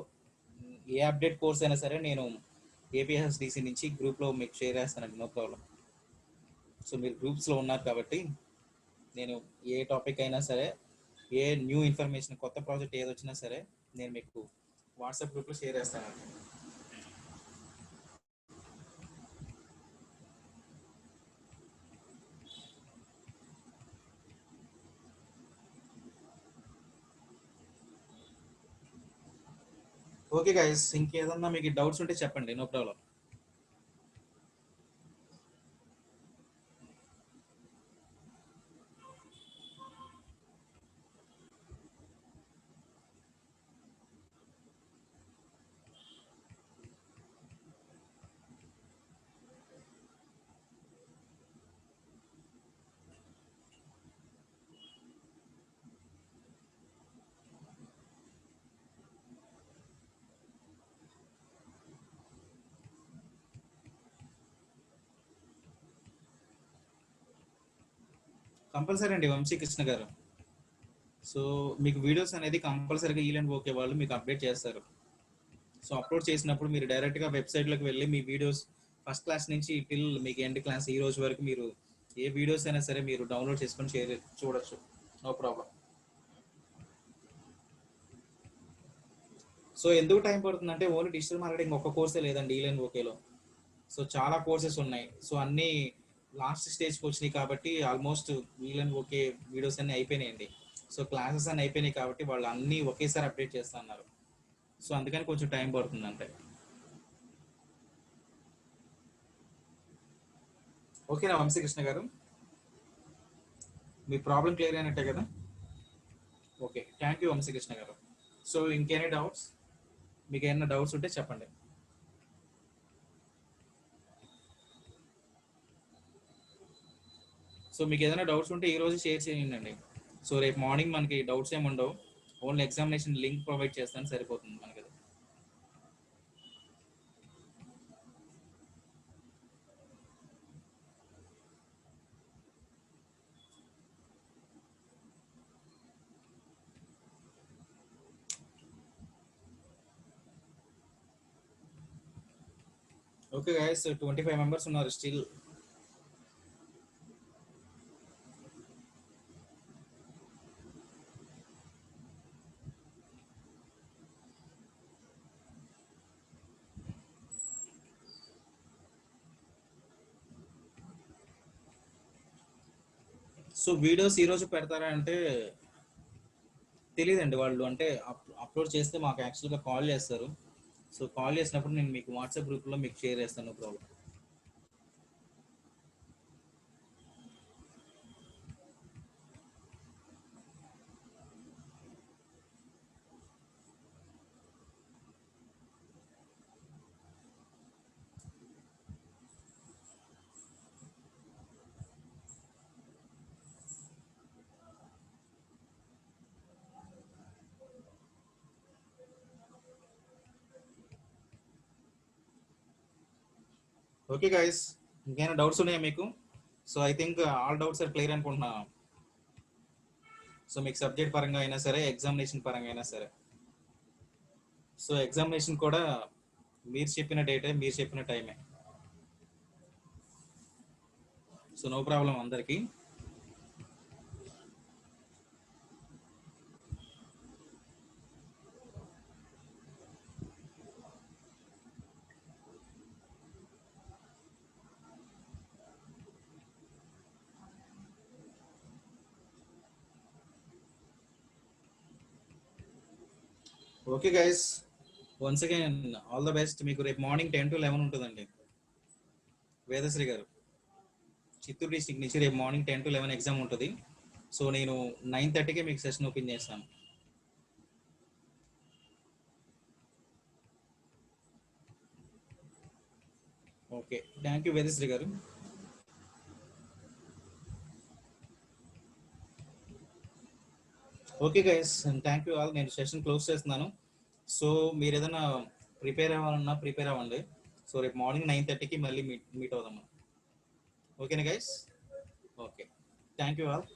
ఏ అప్డేట్ కోర్స్ అయినా సరే నేను ఏపీఎస్డిసి నుంచి గ్రూప్లో మీకు షేర్ చేస్తానండి, నో ప్రాబ్లం. సో మీరు గ్రూప్స్లో ఉన్నారు కాబట్టి నేను ఏ టాపిక్ అయినా సరే, ఏ న్యూ ఇన్ఫర్మేషన్, కొత్త ప్రాజెక్ట్ ఏది వచ్చినా సరే నేను మీకు వాట్సాప్ గ్రూప్లో షేర్ చేస్తానండి. ఓకే గైస్, ఇంకేదన్నా మీకు డౌట్స్ ఉంటే చెప్పండి, నో ప్రాబ్లం. కంపల్సరీ అండి వంశీకృష్ణ గారు. సో మీకు వీడియోస్ అనేది కంపల్సరీగా ఈలెండ్ ఓకే వాళ్ళు మీకు అప్డేట్ చేస్తారు. సో అప్లోడ్ చేసినప్పుడు మీరు డైరెక్ట్గా వెబ్సైట్లోకి వెళ్ళి మీ వీడియోస్ ఫస్ట్ క్లాస్ నుంచి టిల్ మీకు ఎండ్ క్లాస్ ఈ రోజు వరకు మీరు ఏ వీడియోస్ అయినా సరే మీరు డౌన్లోడ్ చేసుకొని చూడొచ్చు, నో ప్రాబ్లం. సో ఎందుకు టైం పడుతుందంటే ఓన్లీ డిజిటల్ మార్కెటింగ్ ఒక్క కోర్సే లేదండి ఈలెండ్ ఓకేలో. సో చాలా కోర్సెస్ ఉన్నాయి. సో అన్నీ లాస్ట్ స్టేజ్కి వచ్చినాయి కాబట్టి ఆల్మోస్ట్ ఈలెండ్ ఓకే వీడియోస్ అన్నీ అయిపోయినాయండి. సో క్లాసెస్ అన్నీ అయిపోయినాయి కాబట్టి వాళ్ళు అన్నీ ఒకేసారి అప్డేట్ చేస్తా అన్నారు. సో అందుకని కొంచెం టైం పడుతుంది అంటే. ఓకేనా వంశీకృష్ణ గారు, మీ ప్రాబ్లం క్లియర్ అయినట్టే కదా? ఓకే, థ్యాంక్ యూ వంశీకృష్ణ గారు. సో ఇంకేమైనా డౌట్స్, మీకు ఏమైనా డౌట్స్ ఉంటే చెప్పండి. సో మీకు ఏదైనా డౌట్స్ ఉంటే ఈ రోజు షేర్ చేయండి. సో రేపు మార్నింగ్ మనకి డౌట్స్ ఏమి ఉండవు, ఓన్లీ ఎగ్జామినేషన్ లింక్ ప్రొవైడ్ చేస్తాను, సరిపోతుంది మనకి. ఓకే గైస్, 25 మెంబర్స్ ఉన్నారు స్టిల్. సో వీడియోస్ ఈరోజు పెడతారా అంటే తెలియదండి. వాళ్ళు అంటే అప్లోడ్ చేస్తే మాకు యాక్చువల్గా కాల్ చేస్తారు. సో కాల్ చేసినప్పుడు నేను మీకు వాట్సాప్ గ్రూప్లో మీకు షేర్ చేస్తాను, నో ప్రాబ్లం. ఓకే గైస్, ఇంకేమైనా డౌట్స్ ఉన్నాయా మీకు? So I think all doubts are clear అనుకుంటున్నా. సో మీకు సబ్జెక్ట్ పరంగా అయినా సరే, ఎగ్జామినేషన్ పరంగా అయినా సరే. సో ఎగ్జామినేషన్ కూడా మీరు చెప్పిన డేటే, మీరు చెప్పిన టైమే. సో నో ప్రాబ్లం అందరికీ. Okay guys, once again all the best. మీకు రేపు మార్నింగ్ 10 to 11 ఉంటుందండి. వేదశ్రీ గారు చిత్తూరు డిస్ట్రిక్ట్ నుంచి రేపు మార్నింగ్ 10 to 11 ఎగ్జామ్ ఉంటుంది. సో నేను 9:30కే మీకు సెషన్ ఓపెన్ చేస్తాను. ఓకే, థ్యాంక్ యూ వేదశ్రీ గారు. Okay guys, thank you all. నేను సెషన్ క్లోజ్ చేస్తున్నాను. సో మీరు ఏదైనా ప్రిపేర్ అవ్వాలన్నా ప్రిపేర్ అవ్వండి. సో రేపు మార్నింగ్ 9:30కి మళ్ళీ మీట్ అవుదాం. ఓకేనా guys? Okay, thank you all.